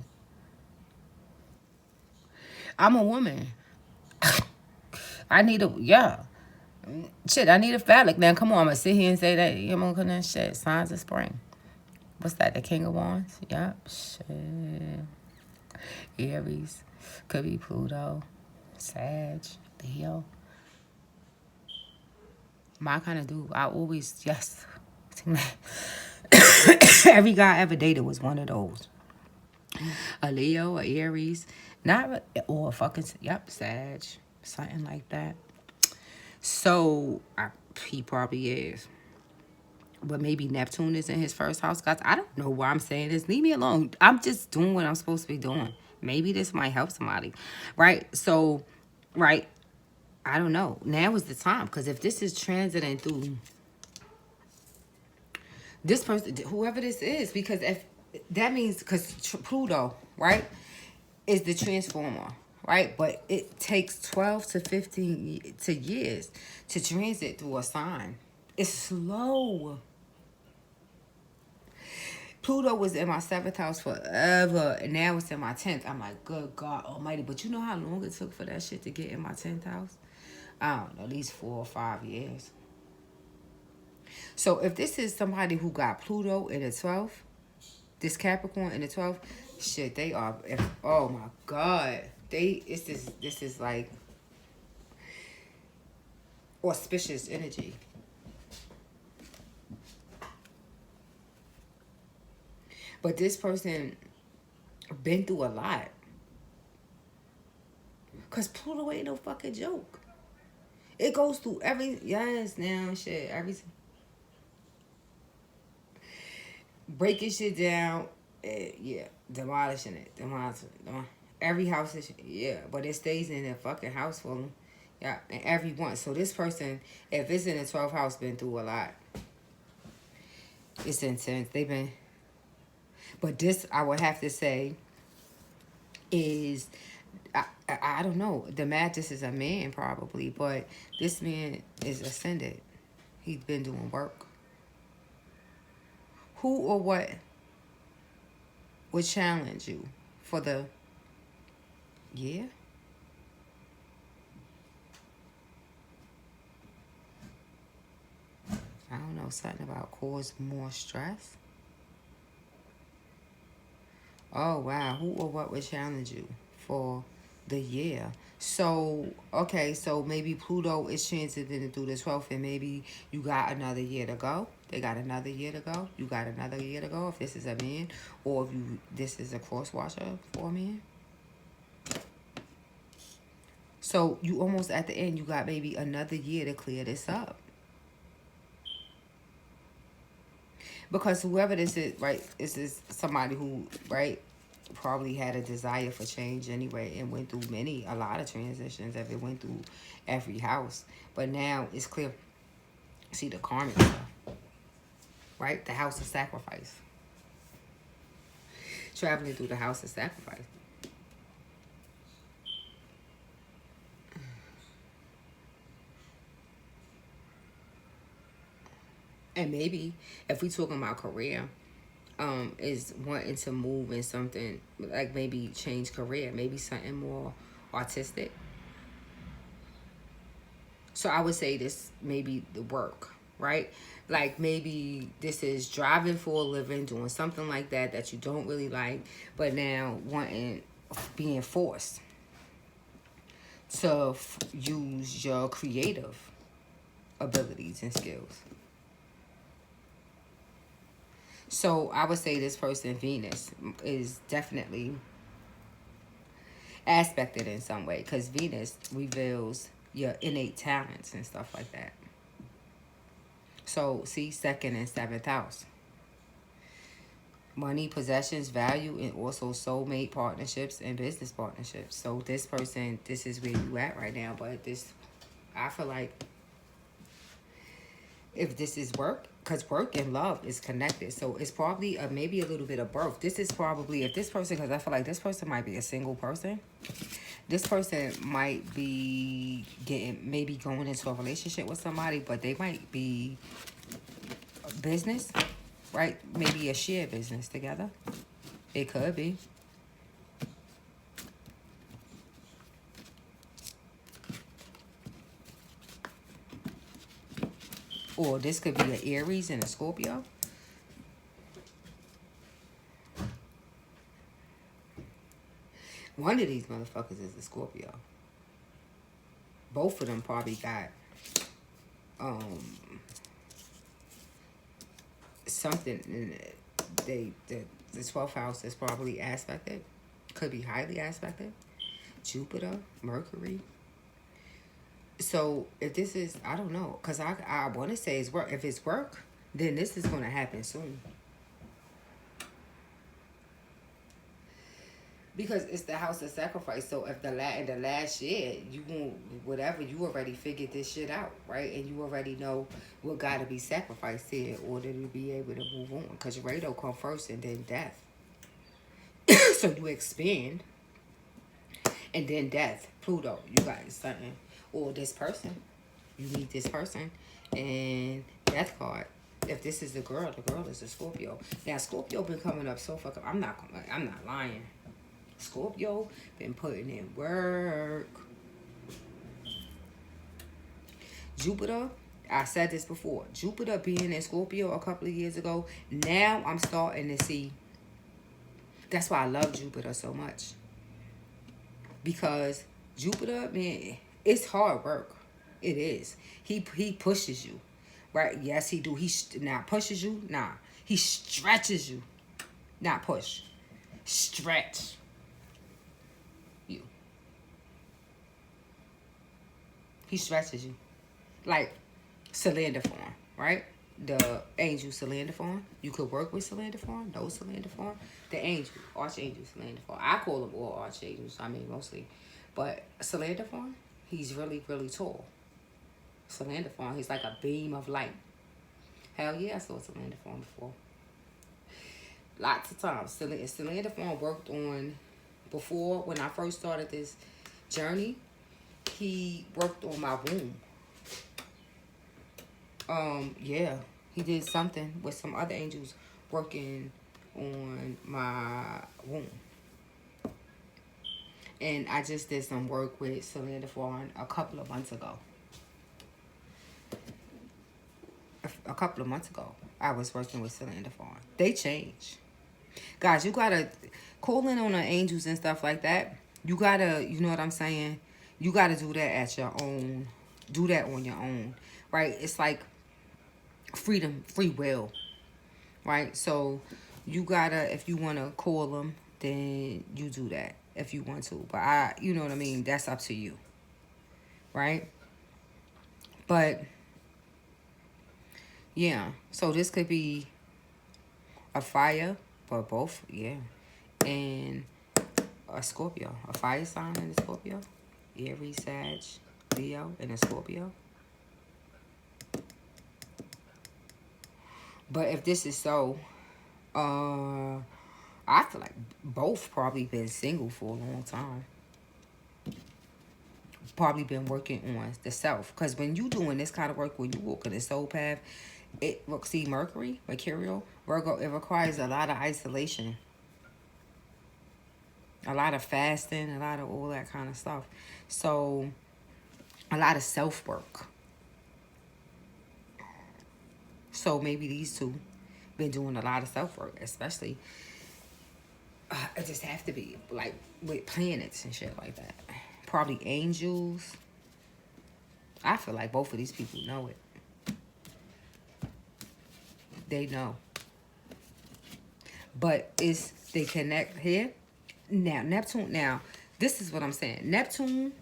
I'm a woman. I need a, yeah. Shit, I need a phallic. Now, come on, I'm going to sit here and say that. You know, that shit. Signs of spring. What's that? The King of Wands? Yup. Shit. Aries. Could be Pluto. Sag. Leo. My kind of dude. I always, yes. Every guy I ever dated was one of those. A Leo, a Aries. Not, or a fucking, yep, Sag. Something like that. So, he probably is. But maybe Neptune is in his first house. Guys, I don't know why I'm saying this. Leave me alone. I'm just doing what I'm supposed to be doing. Maybe this might help somebody. Right? So, right. I don't know. Now is the time. Because if this is transiting through this person, whoever this is, because if that means, because Pluto, right, is the transformer. Right? But it takes 12 to 15 years to transit through a sign. It's slow. Pluto was in my 7th house forever, and now it's in my 10th. I'm like, good God almighty. But you know how long it took for that shit to get in my 10th house? I don't know, at least 4 or 5 years. So if this is somebody who got Pluto in the 12th, this Capricorn in the 12th, shit, they are, oh my God. This is like auspicious energy. But this person been through a lot. Because Pluto ain't no fucking joke. It goes through yes, now, shit, everything. Breaking shit down, yeah, demolishing it. Every house is, yeah, but it stays in the fucking house for them. Yeah, and everyone. So this person, if it's in the 12th house, been through a lot. It's intense. They've been, but this, I would have to say, is, I don't know. The Magus is a man probably, but this man is ascended. He's been doing work. Who or what would challenge you for the year? I don't know, something about cause more stress. Oh, wow. Who or what would challenge you for the year? So, okay, so maybe Pluto is transiting through the 12th, and maybe you got another year to go. They got another year to go. You got another year to go if this is a man, or if this is a cross-watcher for a man. So, you almost at the end, you got maybe another year to clear this up. Because whoever this is, right, this is somebody who, right, probably had a desire for change anyway and went through a lot of transitions. If it went through every house. But now it's clear. See the karmic stuff, right? The house of sacrifice. Traveling through the house of sacrifice. And maybe if we talking about career, is wanting to move in something like maybe change career, maybe something more artistic. So I would say this maybe the work, right? Like maybe this is driving for a living, doing something like that you don't really like, but now being forced. to use your creative abilities and skills. So I would say this person, Venus, is definitely aspected in some way, because Venus reveals your innate talents and stuff like that. So see, second and seventh house. Money, possessions, value, and also soulmate partnerships and business partnerships. So this person, this is where you at right now. But this, I feel like, if this is work, because work and love is connected, so it's probably maybe a little bit of both. This is probably, if this person, because I feel like this person might be a single person. This person might be maybe going into a relationship with somebody, but they might be business, right? Maybe a shared business together. It could be. Or this could be an Aries and a Scorpio. One of these motherfuckers is a Scorpio. Both of them probably got something in it. The 12th house is probably aspected. Could be highly aspected. Jupiter, Mercury. So if this is, I don't know, because I want to say it's work. If it's work, then this is going to happen soon. Because it's the house of sacrifice. So if in the last year, you won't, whatever, you already figured this shit out, right? And you already know what got to be sacrificed here in order to be able to move on. Because Rado come first and then death. So you expand and then death. Pluto, you got something. Or this person. You meet this person and death card. If this is the girl is a Scorpio. Now Scorpio been coming up so fucking, I'm not lying. Scorpio been putting in work. Jupiter, I said this before. Jupiter being in Scorpio a couple of years ago. Now I'm starting to see. That's why I love Jupiter so much. Because Jupiter, man, it's hard work. It is. He pushes you. Right? Yes, he do. He now pushes you. Nah. He stretches you. Not push. Stretch. He stretches you. Like cylinder form, right? The angel cylinder form. You could work with cylinder form, no cylinder form. The angel, archangel cylinder form. I call them all archangels, I mean mostly. But cylinder form, he's really, really tall. Cylinder form, he's like a beam of light. Hell yeah, I saw cylinder form before. Lots of times. Cylinder form worked on, before when I first started this journey, he worked on my womb. Yeah, he did something with some other angels working on my womb. And I just did some work with Cylinder Fawn a couple of months ago. A couple of months ago, I was working with Cylinder Fawn. They change. Guys, you gotta call in on the angels and stuff like that. You gotta, you know what I'm saying? You gotta do that at your own. Do that on your own, right? It's like freedom, free will, right? So you gotta, if you wanna call them, then you do that if you want to. But you know what I mean? That's up to you, right? But yeah, so this could be a fire, but both, yeah, and a Scorpio, a fire sign and a Scorpio, Aries, Sag, Leo, and a Scorpio. But if this is so, I feel like both probably been single for a long time. Probably been working on the self. Because when you doing this kind of work, when you walk in the soul path, see Mercurial, Virgo, it requires a lot of isolation. A lot of fasting, a lot of all that kind of stuff. So, a lot of self-work. So, maybe these two been doing a lot of self-work, especially, it just have to be, like, with planets and shit like that. probably angels. I feel like both of these people know it. They know. But they connect here. Now, Neptune, now, this is what I'm saying. Neptune,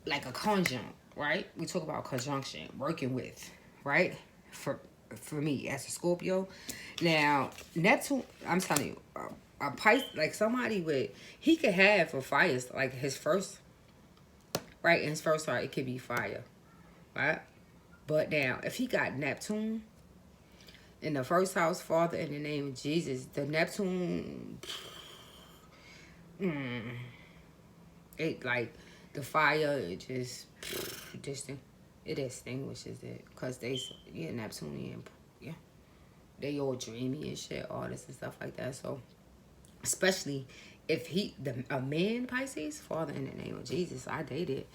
like a conjunct, right? We talk about conjunction, working with, right? For me, as a Scorpio. Now, Neptune, I'm telling you, a Pisces, like somebody with, he could have a fire, like his first, right? In his first heart, it could be fire, right? But now, if he got Neptune in the first house, Father, in the name of Jesus, the Neptune, it like the fire, it just it extinguishes it, because they, yeah, Neptunian, yeah, they all dreamy and shit, all this and stuff like that. So especially if a man, Pisces, Father, in the name of Jesus, I dated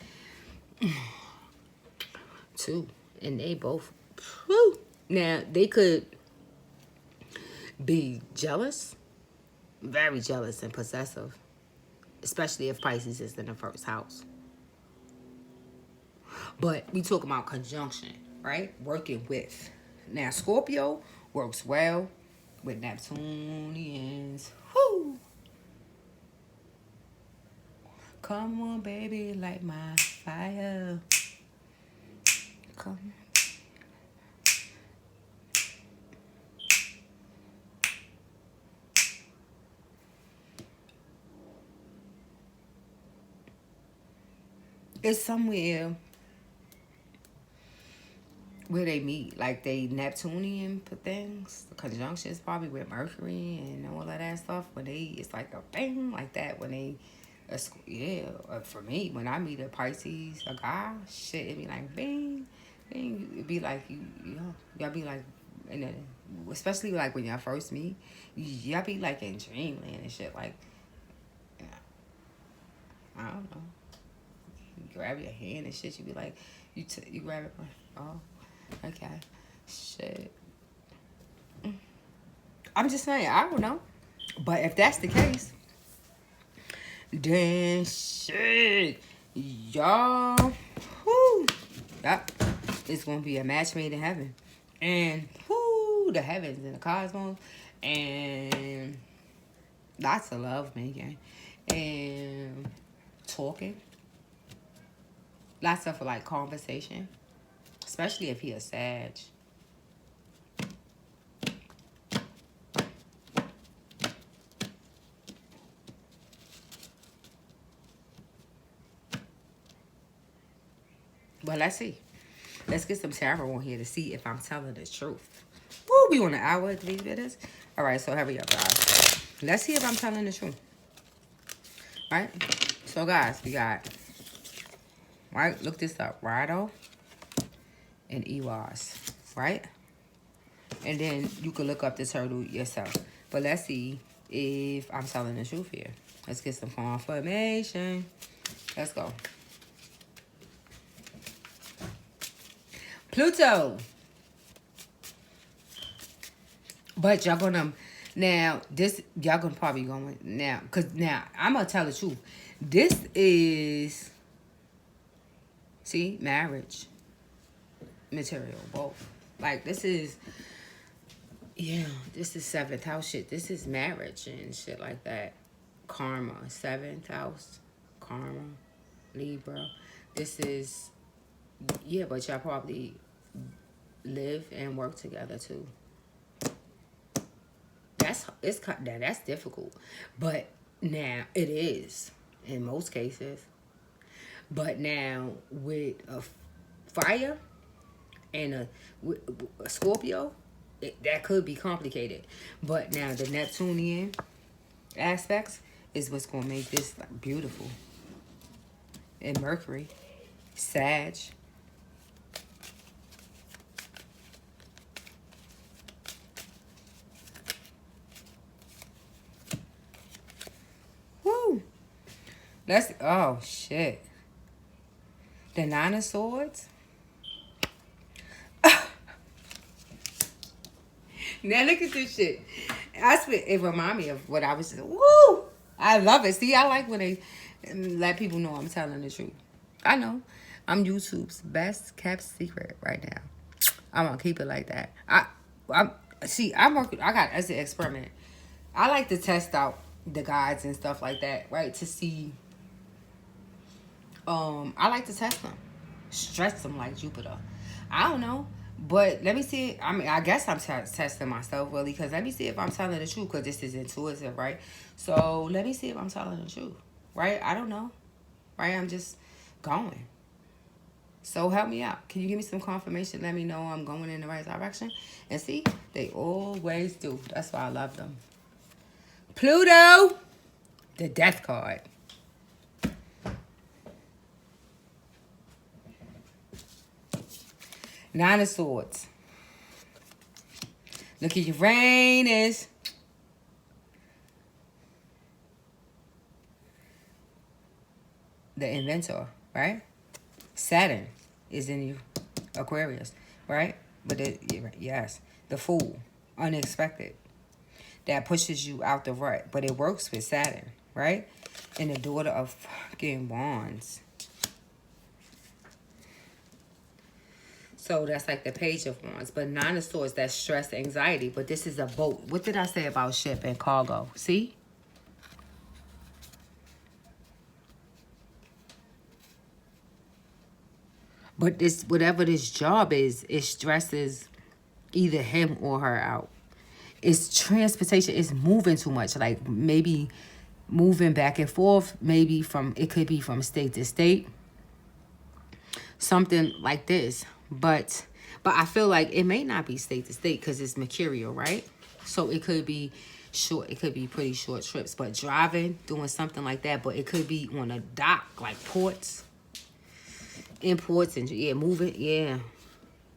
two, and they both, whew. Now they could be jealous, very jealous and possessive, especially if Pisces is in the first house. But we talk about conjunction, right? Working with. Now, Scorpio works well with Neptunians. Whoo! Come on, baby, light my fire. Come on. It's somewhere where they meet, like they Neptunian things. The conjunction is probably with Mercury and all of that stuff. When it's like a bang like that. When they, yeah. For me, when I meet a Pisces, a guy, shit, it be like bang, bang. It be like y'all be like, especially like when y'all first meet, y'all be like in dreamland and shit. Like, yeah, I don't know. You grab your hand and shit. You be like, you grab it. Oh. Okay. Shit. I'm just saying, I don't know. But if that's the case, then shit. Y'all. Whoo. Yep. It's going to be a match made in heaven. And whoo, the heavens and the cosmos. And lots of love making. And talking. Lots of like conversation. Especially if he a Sag. But let's see. Let's get some tarot on here to see if I'm telling the truth. Woo, we on an hour, 3 minutes. All right, so hurry up, guys. Let's see if I'm telling the truth. Right? So, guys, we got, right? Look this up. Rado and Ewas, right? And then you can look up the turtle yourself. But let's see if I'm telling the truth here. Let's get some confirmation. Let's go. Pluto. But y'all gonna, now, this, y'all gonna probably go now. Because now, I'm gonna tell the truth. This is, see, marriage material, both. Like, this is, yeah, this is 7th house shit. This is marriage and shit like that. Karma, 7th house, karma, Libra. This is, yeah, but y'all probably live and work together too. That's difficult. But now, it is, in most cases. But now, with a fire and a Scorpio, that could be complicated. But now the Neptunian aspects is what's going to make this like beautiful. And Mercury, Sag. Woo. Oh shit. The 9 of Swords. Now look at this shit. I swear, it remind me of what I was just, woo! I love it. See, I like when they let people know I'm telling the truth. I know. I'm YouTube's best kept secret right now. I'm gonna keep it like that. I'm see. I'm working. I got as an experiment. I like to test out the guides and stuff like that, right? To see. I like to test them, stretch them like Jupiter. I don't know, but let me see. I mean, I guess I'm testing myself really, because let me see if I'm telling the truth. Because this is intuitive, right? So let me see if I'm telling the truth, right? I don't know, right? I'm just going. So help me out. Can you give me some confirmation? Let me know I'm going in the right direction. And see, they always do. That's why I love them. Pluto, the death card. Nine of Swords. Look at Uranus. The inventor, right? Saturn is in you, Aquarius, right? But yes, the Fool, unexpected. That pushes you out the rut, but it works with Saturn, right? And the daughter of fucking Wands. So that's like the Page of Wands. But Nine of Swords, that's stress, anxiety. But this is a boat. What did I say about ship and cargo? See? But this, whatever this job is, it stresses either him or her out. It's transportation. It's moving too much. Like maybe moving back and forth. Maybe from, it could be from state to state. Something like this. But I feel like it may not be state to state because it's mercurial, right? So it could be short. It could be pretty short trips. But driving, doing something like that. But it could be on a dock, like ports, imports, and yeah, moving, yeah.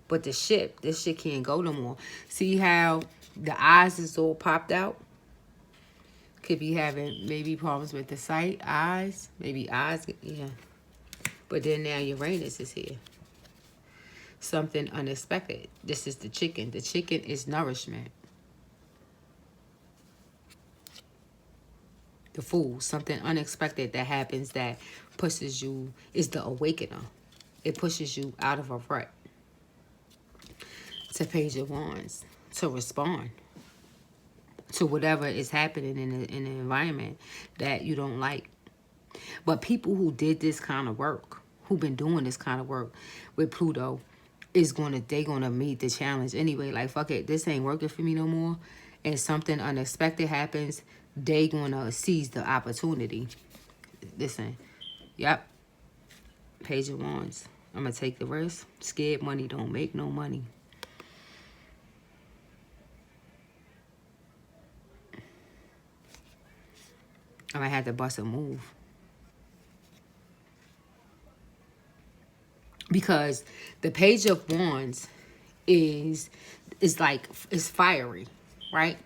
But this ship can't go no more. See how the eyes is all popped out? Could be having maybe problems with the sight, eyes, maybe eyes, yeah. But then now Uranus is here. Something unexpected. This is the chicken. The chicken is nourishment. The Fool. Something unexpected that happens that pushes you, is the awakener. It pushes you out of a rut. To Page of Wands. To respond to whatever is happening in the environment that you don't like. But people who did this kind of work, who've been doing this kind of work with Pluto, they gonna meet the challenge anyway. Like, fuck it, this ain't working for me no more. And something unexpected happens, they gonna seize the opportunity. Listen, yep. Page of Wands. I'm gonna take the risk. Scared money don't make no money. I might have to bust a move. Because the Page of Wands is fiery, right?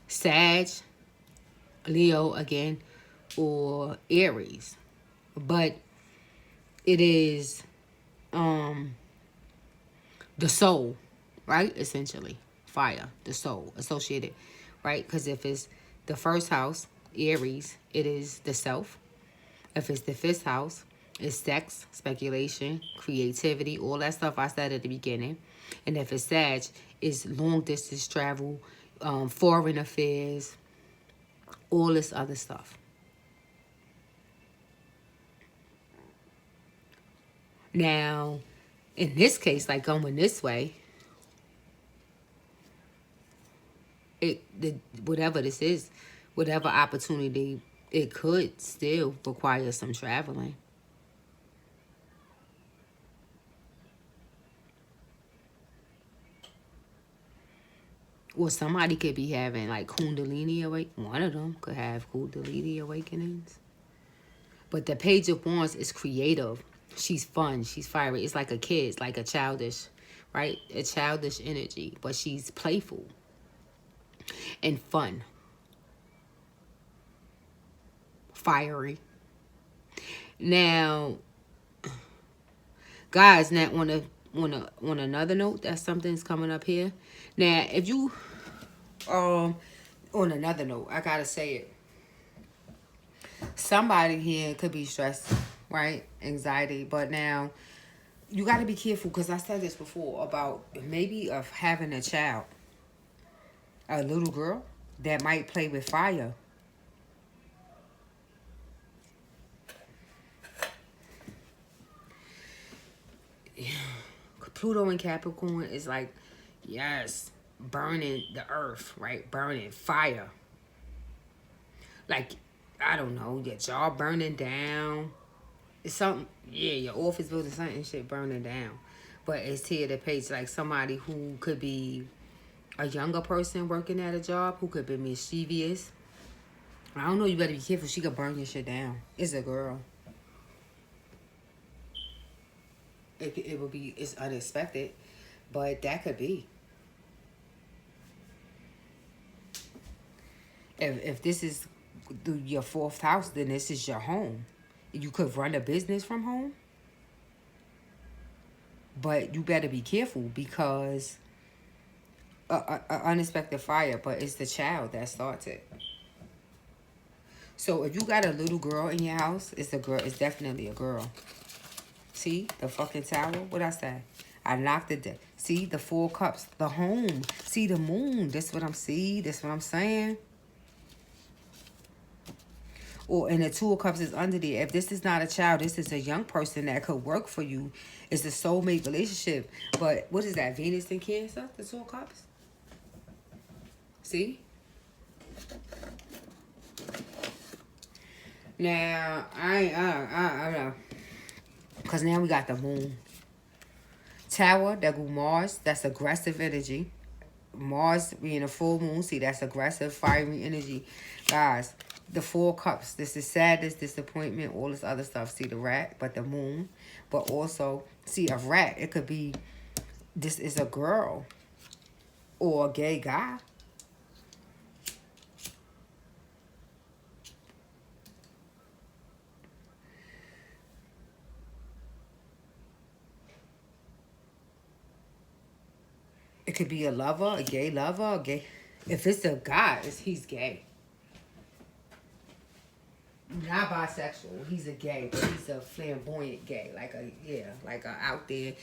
Sag, Leo again, or Aries. But it is the soul, right? Essentially. Fire, the soul associated, right? Because if it's the first house, Aries, it is the self. If it's the fifth house, it's sex, speculation, creativity, all that stuff I said at the beginning. And if it's Sag, it's long distance travel, foreign affairs, all this other stuff. Now, in this case, like going this way, whatever this is, whatever opportunity, it could still require some traveling. Or somebody could be having like Kundalini awakening. One of them could have Kundalini awakenings. But the Page of Wands is creative. She's fun. She's fiery. It's like a kid. It's like a childish, right? A childish energy. But she's playful and fun. Fiery. Now, guys, now on another note, that something's coming up here. Now, if you on another note, I gotta say it. Somebody here could be stressed, right? Anxiety. But now, you got to be careful, because I said this before about maybe of having a child, a little girl that might play with fire. Pluto in Capricorn is like, yes, burning the earth, right? Burning fire. Like, I don't know, your job burning down. It's something, yeah, your office building, something shit burning down. But it's here the page, like somebody who could be a younger person working at a job, who could be mischievous. I don't know, you better be careful. She could burn your shit down. It's a girl. It would be, it's unexpected, but that could be. If this is your fourth house, then this is your home. You could run a business from home, but you better be careful, because a unexpected fire, but it's the child that starts it. So if you got a little girl in your house, it's a girl. It's definitely a girl. See the fucking tower. What I say? I knocked it down. See the 4 cups. The home. See the moon. That's what I'm seeing. That's what I'm saying. Or and the 2 of cups is under there. If this is not a child, this is a young person that could work for you. It's a soulmate relationship. But what is that? Venus in Cancer? The 2 of cups? See? Now, I know. Because now we got the moon. Tower, that go Mars. That's aggressive energy. Mars being a full moon. See, that's aggressive, fiery energy. Guys, the 4 cups. This is sadness, disappointment, all this other stuff. See the rat, but the moon. But also, see a rat. It could be, this is a girl. Or a gay guy. It could be a lover, a gay lover, a gay. If it's a guy, he's gay. Not bisexual. He's a gay, but he's a flamboyant gay. Like a out there.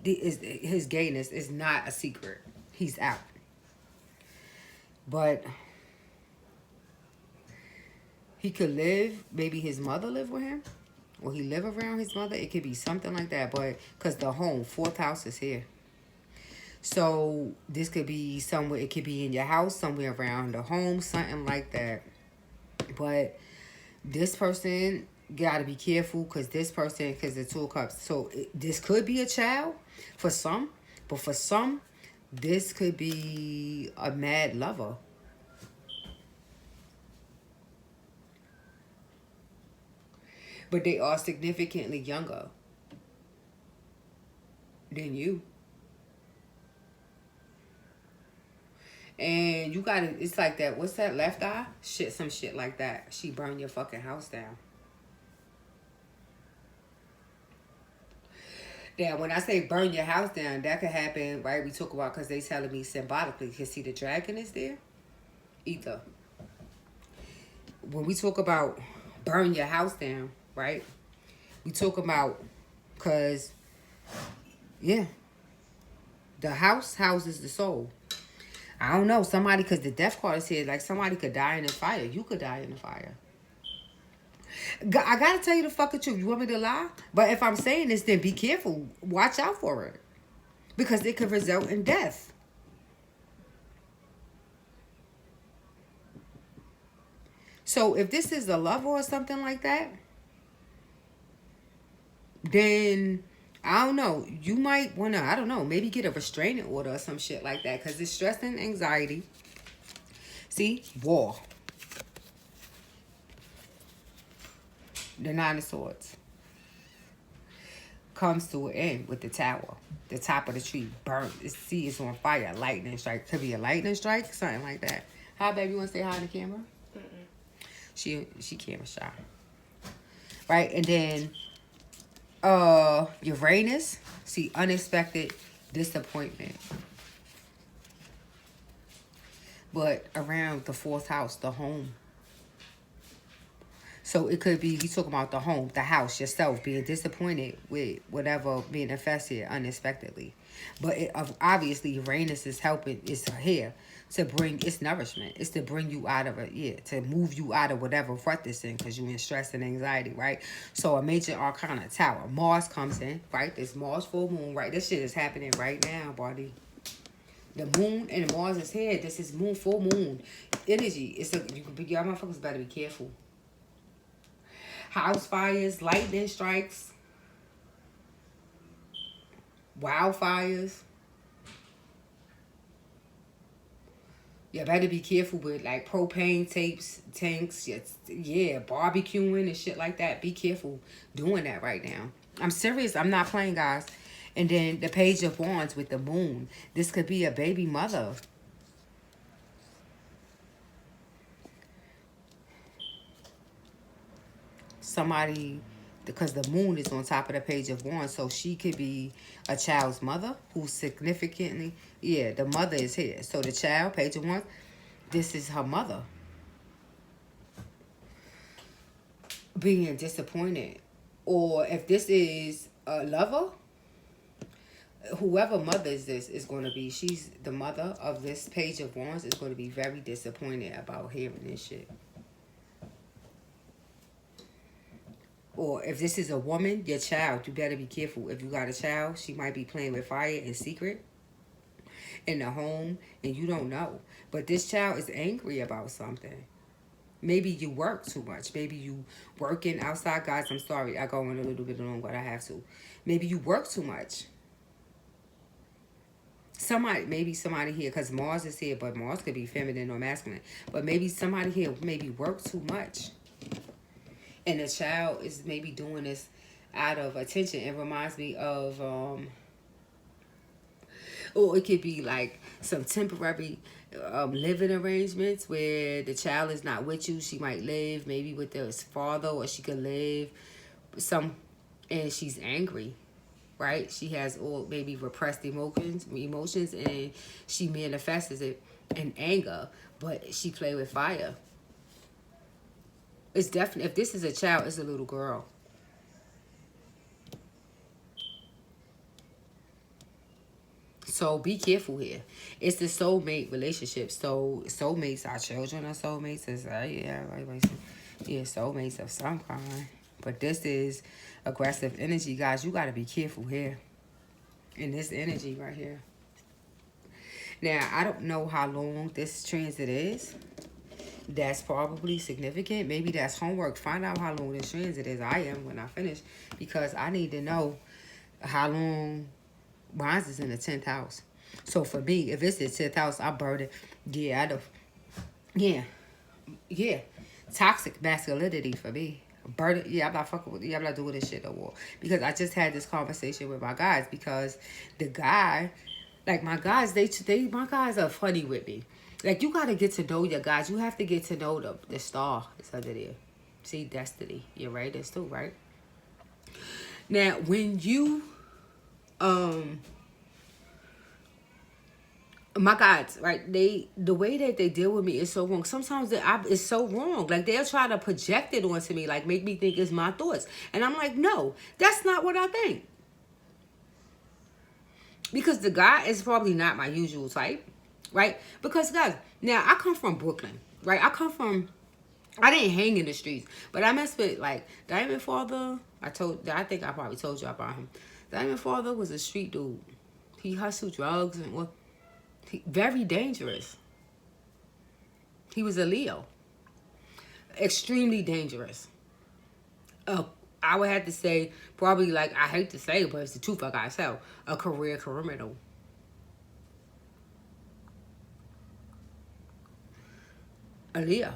His gayness is not a secret. He's out. But he could live. Maybe his mother live with him, or he live around his mother. It could be something like that. But because the home, 4th house is here. So this could be somewhere, it could be in your house, somewhere around the home, something like that. But this person got to be careful, because this person, because the 2 of cups. So this could be a child for some, but for some, this could be a mad lover. But they are significantly younger than you. And you gotta, it's like that, what's that, left eye? Shit, some shit like that. She burned your fucking house down. Now, when I say burn your house down, that could happen, right? We talk about, because they telling me symbolically, because see the dragon is there? Ether. When we talk about burn your house down, right? We talk about, because, yeah, the house houses the soul. I don't know, somebody, because the death card is here, like somebody could die in the fire. You could die in the fire. I gotta tell you the fucking truth. You want me to lie? But if I'm saying this, then be careful. Watch out for it. Because it could result in death. So if this is a lover or something like that, then I don't know. You might want to, I don't know, maybe get a restraining order or some shit like that. Because it's stress and anxiety. See? War. The 9 of Swords. Comes to an end with the tower. The top of the tree burnt. See, it's on fire. Lightning strike. Could be a lightning strike. Something like that. Hi, baby. You want to say hi on the camera? Mm-mm. She camera shy. Right? And then Uranus, see, unexpected disappointment. But around the 4th house, the home. So it could be, he's talking about the home, the house, yourself, being disappointed with whatever being infested unexpectedly. But obviously, Uranus is helping, it's here to bring, it's nourishment. It's to bring you out of it, yeah, to move you out of whatever rut this in, because you're in stress and anxiety, right? So a major arcana tower. Mars comes in, right? This Mars full moon, right? This shit is happening right now, buddy. The moon and Mars is here. This is moon, full moon energy. It's a, you can be, y'all motherfuckers better be careful. House fires, lightning strikes, wildfires. You better be careful with like propane tanks, yeah, barbecuing and shit like that. Be careful doing that right now. I'm serious. I'm not playing, guys. And then the Page of Wands with the moon. This could be a baby mother. Somebody, because the moon is on top of the Page of Wands, so she could be a child's mother who's significantly, yeah, the mother is here. So the child, Page of Wands, this is her mother being disappointed. Or if this is a lover, whoever mother is this is going to be, she's the mother of this Page of Wands, is going to be very disappointed about hearing this shit. Or if this is a woman, your child, you better be careful. If you got a child, she might be playing with fire in secret in the home, and you don't know. But this child is angry about something. Maybe you work too much. Maybe you working outside. Guys, I'm sorry. I go on a little bit long, but I have to. Maybe you work too much. Maybe somebody here, because Mars is here, but Mars could be feminine or masculine. But maybe somebody here maybe work too much. And the child is maybe doing this out of attention. It reminds me of, or it could be like some temporary living arrangements where the child is not with you. She might live maybe with his father, or she could live and she's angry, right? She has all maybe repressed emotions, and she manifests it in anger, but she play with fire. It's definitely, if this is a child, it's a little girl. So be careful here. It's the soulmate relationship. So soulmates are children of soulmates. Yeah, soulmates of some kind. But this is aggressive energy, guys. You got to be careful here. In this energy right here. Now, I don't know how long this transit is. That's probably significant. Maybe that's homework. Find out how long this transit is. I am when I finish, because I need to know how long mine is in the 10th house. So for me, if it's the 10th house, I burn it. Yeah, I do. Yeah. Toxic masculinity for me. Burn it. Yeah, I'm not fucking with. Yeah, I'm not doing this shit no more. Because I just had this conversation with my guys, because the guy, like my guys, my guys are funny with me. Like, you got to get to know your guys. You have to get to know the star is under there. See, destiny. You're right. That's too, right? Now, when you, my guys, right, the way that they deal with me is so wrong. Sometimes it's so wrong. Like, they'll try to project it onto me, like, make me think it's my thoughts. And I'm like, no, that's not what I think. Because the guy is probably not my usual type. Right? Because, guys, now I come from Brooklyn, right? I didn't hang in the streets, but I messed with, like, Diamond Father. I think I probably told you about him. Diamond Father was a street dude. He hustled drugs and very dangerous. He was a Leo. Extremely dangerous. I would have to say, probably, like, I hate to say it, but it's the truth I gotta tell, a career criminal. A Leo.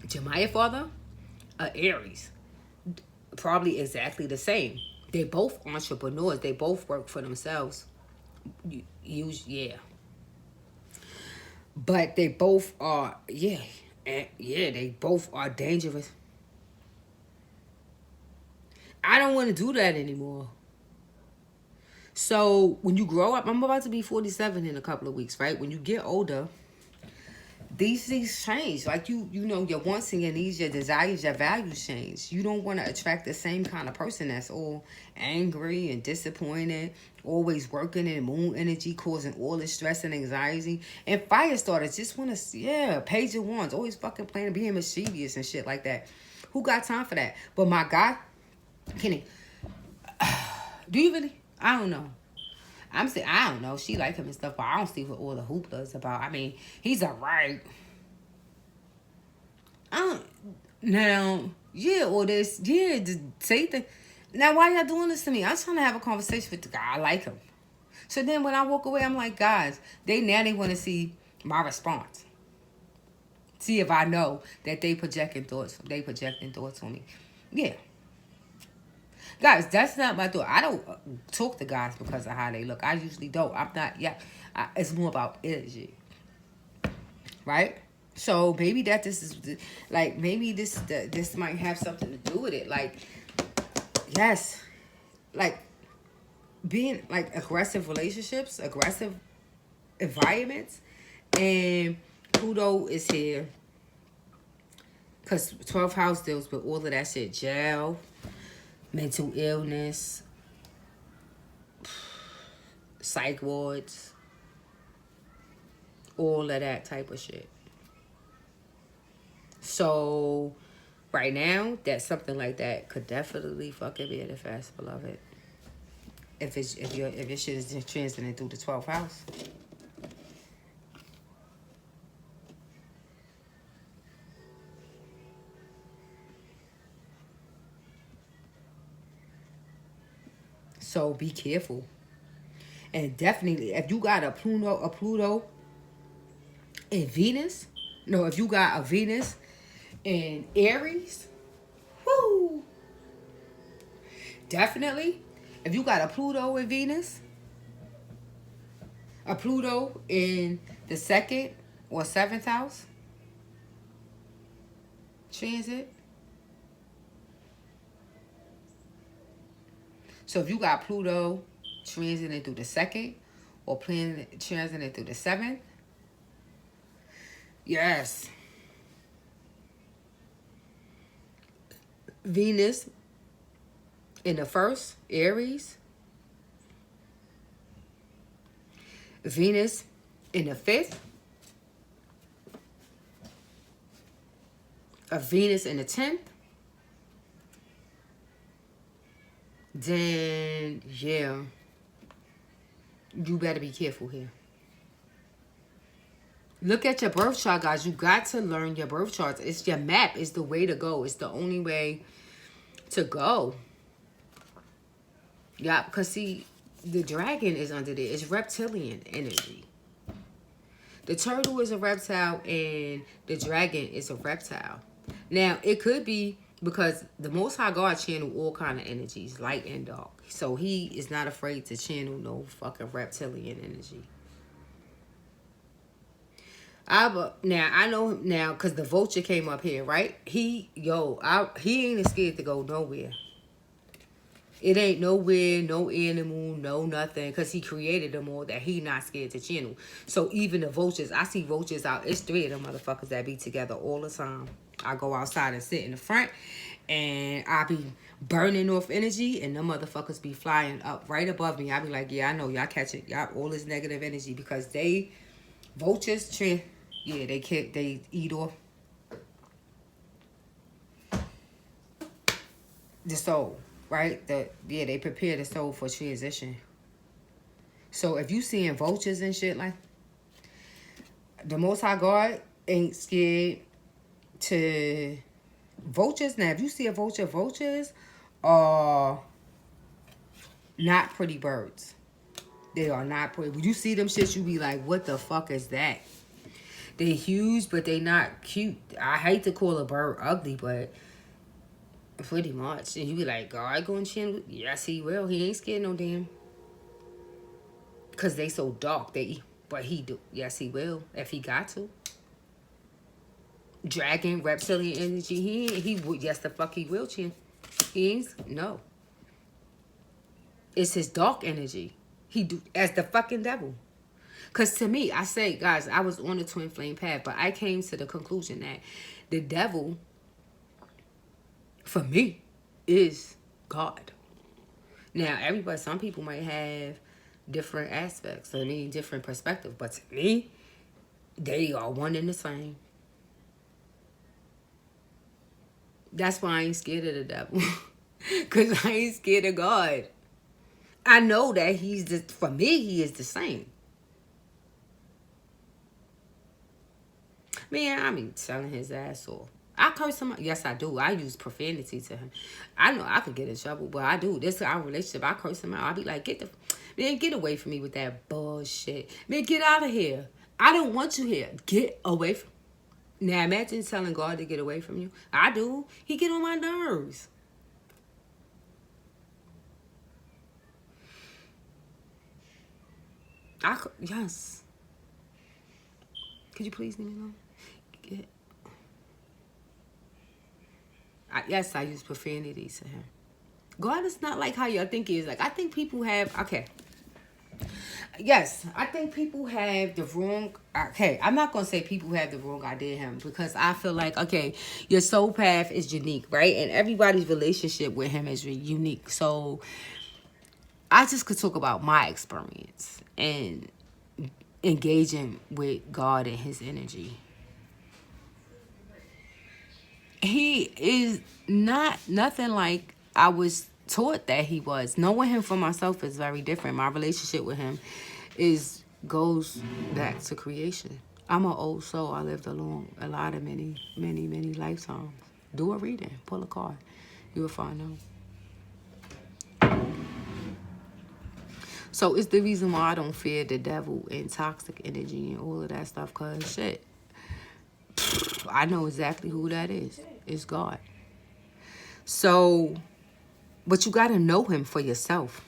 Jemiah Father, Aries. Probably exactly the same. They both entrepreneurs. They both work for themselves. But they both are, they both are dangerous. I don't want to do that anymore. So when you grow up, I'm about to be 47 in a couple of weeks, right? When you get older, these things change. Like you know, your wants and your needs, your desires, your values change. You don't want to attract the same kind of person that's all angry and disappointed, always working in moon energy, causing all this stress and anxiety. And fire starters just want to, page of wands, always fucking playing, being mischievous and shit like that. Who got time for that? But my God, Kenny, do you really? I don't know. I'm saying, I don't know. She like him and stuff, but I don't see what all the hoopla is about. I mean, he's alright. I don't. Now, or this. Just say the. Now, why y'all doing this to me? I'm trying to have a conversation with the guy. I like him. So then when I walk away, I'm like, guys, they want to see my response. See if I know that they projecting thoughts on me. Yeah. Guys, that's not my thought. I don't talk to guys because of how they look. I usually don't. I'm not, it's more about energy. Right? So maybe this might have something to do with it. Like, yes. Like, being, like, aggressive relationships, aggressive environments. And Pluto is here. Because 12th house deals with all of that shit. Jail. Mental illness, psych wards, all of that type of shit. So, right now, that something like that could definitely fucking be in the fast, beloved. If your shit is just transiting through the 12th house. So be careful. And definitely, if you got a Pluto in Venus, if you got a Venus in Aries, whoo! Definitely, if you got a Pluto in Venus, a Pluto in the 2nd or 7th house transit. So if you got Pluto transiting through the 2nd or transiting through the 7th, yes. Venus in the 1st, Aries. Venus in the 5th. A Venus in the 10th. Then, you better be careful here. Look at your birth chart, guys. You got to learn your birth charts. It's your map. It's the way to go. It's the only way to go. Yeah, because see, the dragon is under there. It's reptilian energy. The turtle is a reptile and the dragon is a reptile. Now, it could be because the Most High God channel all kind of energies, light and dark. So he is not afraid to channel no fucking reptilian energy. Now, I know him now because the vulture came up here, right? He ain't scared to go nowhere. It ain't nowhere, no animal, no nothing, because he created them all that he not scared to channel. So even the vultures, I see vultures out. It's 3 of them motherfuckers that be together all the time. I go outside and sit in the front, and I be burning off energy, and them motherfuckers be flying up right above me. I be like, yeah, I know, y'all catch it. Y'all all this negative energy because vultures, they eat off the soul. Right? They prepare the soul for transition. So if you seeing vultures and shit, like, the Most High God ain't scared to vultures. Now, if you see a vulture, vultures are not pretty birds. They are not pretty. When you see them shits, you be like, what the fuck is that? They huge, but they not cute. I hate to call a bird ugly, but pretty much. And you be like, God going to channel? Yes, he will. He ain't scared no damn. Because they so dark. But he do. Yes, he will. If he got to. Dragon, reptilian energy. Yes, the fuck he will, chin. He ain't. No. It's his dark energy. He do. As the fucking devil. Because to me, I say, guys, I was on the twin flame path, but I came to the conclusion that the devil, for me, is God. Now, everybody, some people might have different aspects, I mean, different perspective, but to me, they are one and the same. That's why I ain't scared of the devil. Because I ain't scared of God. I know that he's just, for me, he is the same. Man, I mean, telling his ass off. I curse him. Yes, I do. I use profanity to him. I know I could get in trouble, but I do. This is our relationship. I curse him out. I be like, get away from me with that bullshit. Man, get out of here. I don't want you here. Get away from. Now imagine telling God to get away from you. I do. He get on my nerves. Yes. Could you please leave me alone? Yes, I use profanity to him. God is not like how y'all think he is. Like, I think people have, okay. Yes, I think people have the wrong, okay, I'm not going to say people have the wrong idea of him, because I feel like, okay, your soul path is unique, right? And everybody's relationship with him is unique. So I just could talk about my experience and engaging with God and his energy. He is nothing like I was taught that he was. Knowing him for myself is very different. My relationship with him goes back to creation. I'm an old soul. I lived along a lot of many lifetimes. Do a reading. Pull a card. You will find out. So it's the reason why I don't fear the devil and toxic energy and all of that stuff, because shit, I know exactly who that is. It's God. So, but you got to know him for yourself.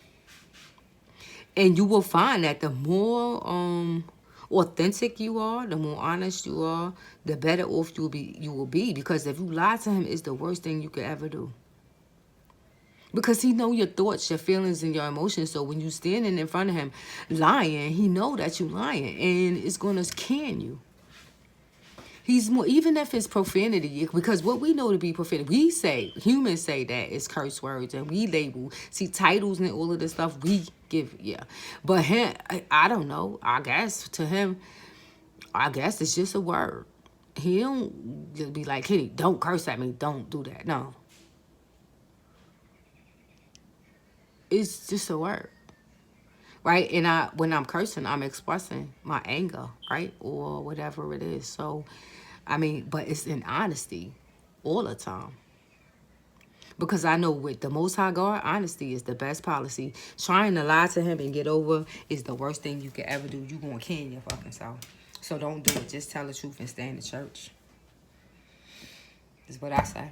And you will find that the more authentic you are, the more honest you are, the better off you will be. Because if you lie to him, it's the worst thing you could ever do. Because he know your thoughts, your feelings, and your emotions. So when you standing in front of him lying, he know that you lying, and it's gonna can you. He's more, even if it's profanity, because what we know to be profanity, humans say that it's curse words, and we label, see, titles and all of this stuff we give, yeah. But him, I don't know, I guess to him, I guess it's just a word. He don't just be like, hey, don't curse at me, don't do that, no. It's just a word, right? And when I'm cursing, I'm expressing my anger, right? Or whatever it is. So, I mean, but it's in honesty all the time. Because I know with the Most High God, honesty is the best policy. Trying to lie to him and get over is the worst thing you could ever do. You gonna kill your fucking self. So don't do it. Just tell the truth and stay in the church. That's what I say.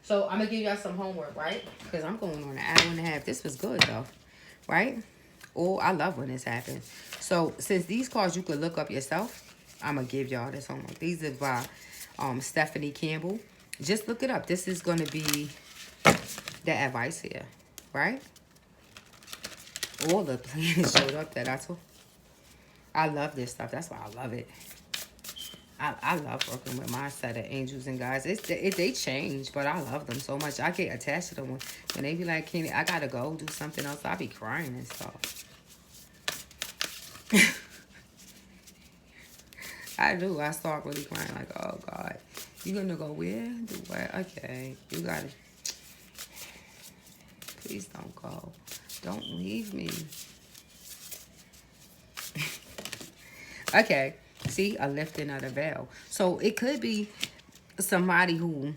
So I'm gonna give y'all some homework, right? Because I'm going on an hour and a half. This was good though, right? Oh, I love when this happens. So since these cards you could look up yourself, I'm gonna give y'all this homework. These are by Stephanie Campbell. Just look it up. This is gonna be the advice here, right? All the planets showed up that I told. I love this stuff. That's why I love it. I love working with my set of angels and guys. They change, but I love them so much. I get attached to them when they be like, Kenny, I gotta go do something else. I be crying and stuff. I do. I start really crying like, oh God, you gonna go where? Do what? Okay, you gotta. Please don't go. Don't leave me. Okay. See, a lifting of the veil. So it could be somebody who,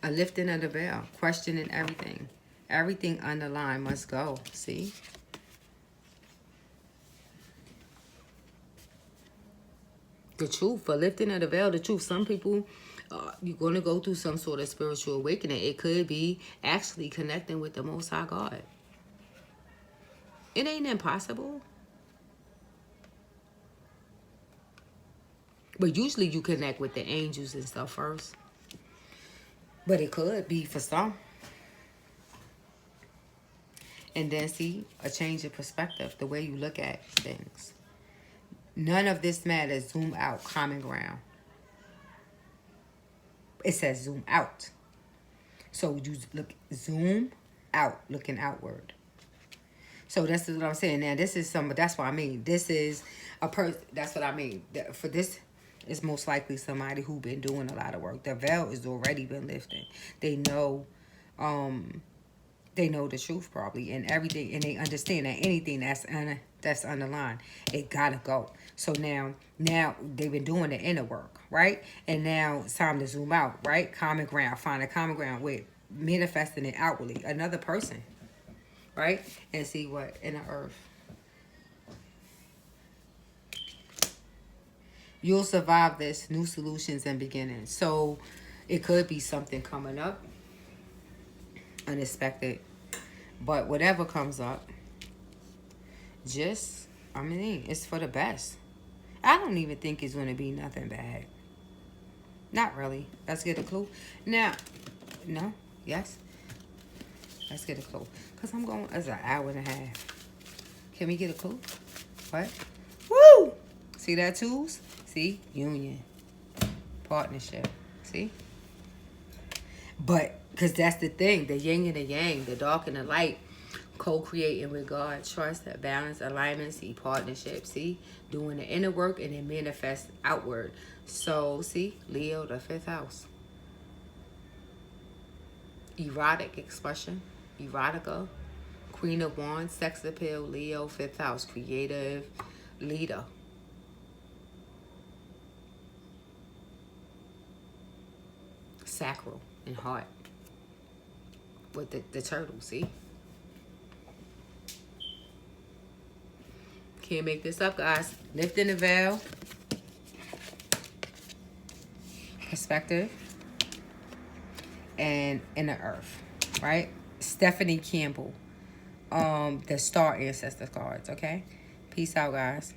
a lifting of the veil, questioning everything. Everything underlined must go. See? The truth, a lifting of the veil, the truth. Some people, you're going to go through some sort of spiritual awakening. It could be actually connecting with the Most High God. It ain't impossible. But usually you connect with the angels and stuff first. But it could be for some. And then see, a change of perspective, the way you look at things. None of this matters. Zoom out, common ground. It says zoom out. So you look, zoom out, looking outward. So that's what I'm saying. Now this is that's what I mean. This is a person, that's what I mean. For this is most likely somebody who been doing a lot of work. The veil has already been lifted. They know the truth probably and everything, and they understand that anything that's underlined, it gotta go. So now they've been doing the inner work, right? And now it's time to zoom out, right? Common ground, find a common ground with manifesting it outwardly. Another person, right? And see what in the earth. You'll survive this. New solutions and beginnings. So it could be something coming up, unexpected. But whatever comes up, just, I mean, it's for the best. I don't even think it's going to be nothing bad. Not really. Let's get a clue. Now, no, yes. Let's get a clue. Because I'm going, it's an hour and a half. Can we get a clue? What? Woo! See that, tools? See? Union. Partnership. See? But, because that's the thing. The yin and the yang. The dark and the light. Co-creating with God. Trust, balance, alignment. See? Partnership. See? Doing the inner work and then manifest outward. So, see? Leo, the 5th house. Erotic expression. Erotica. Queen of Wands. Sex appeal. Leo, 5th house. Creative. Leader. Sacral and heart. With the turtle, see? Can't make this up, guys. Lifting the veil. Perspective. And in the earth. Right? Stephanie Campbell. The star ancestor cards, okay? Peace out, guys.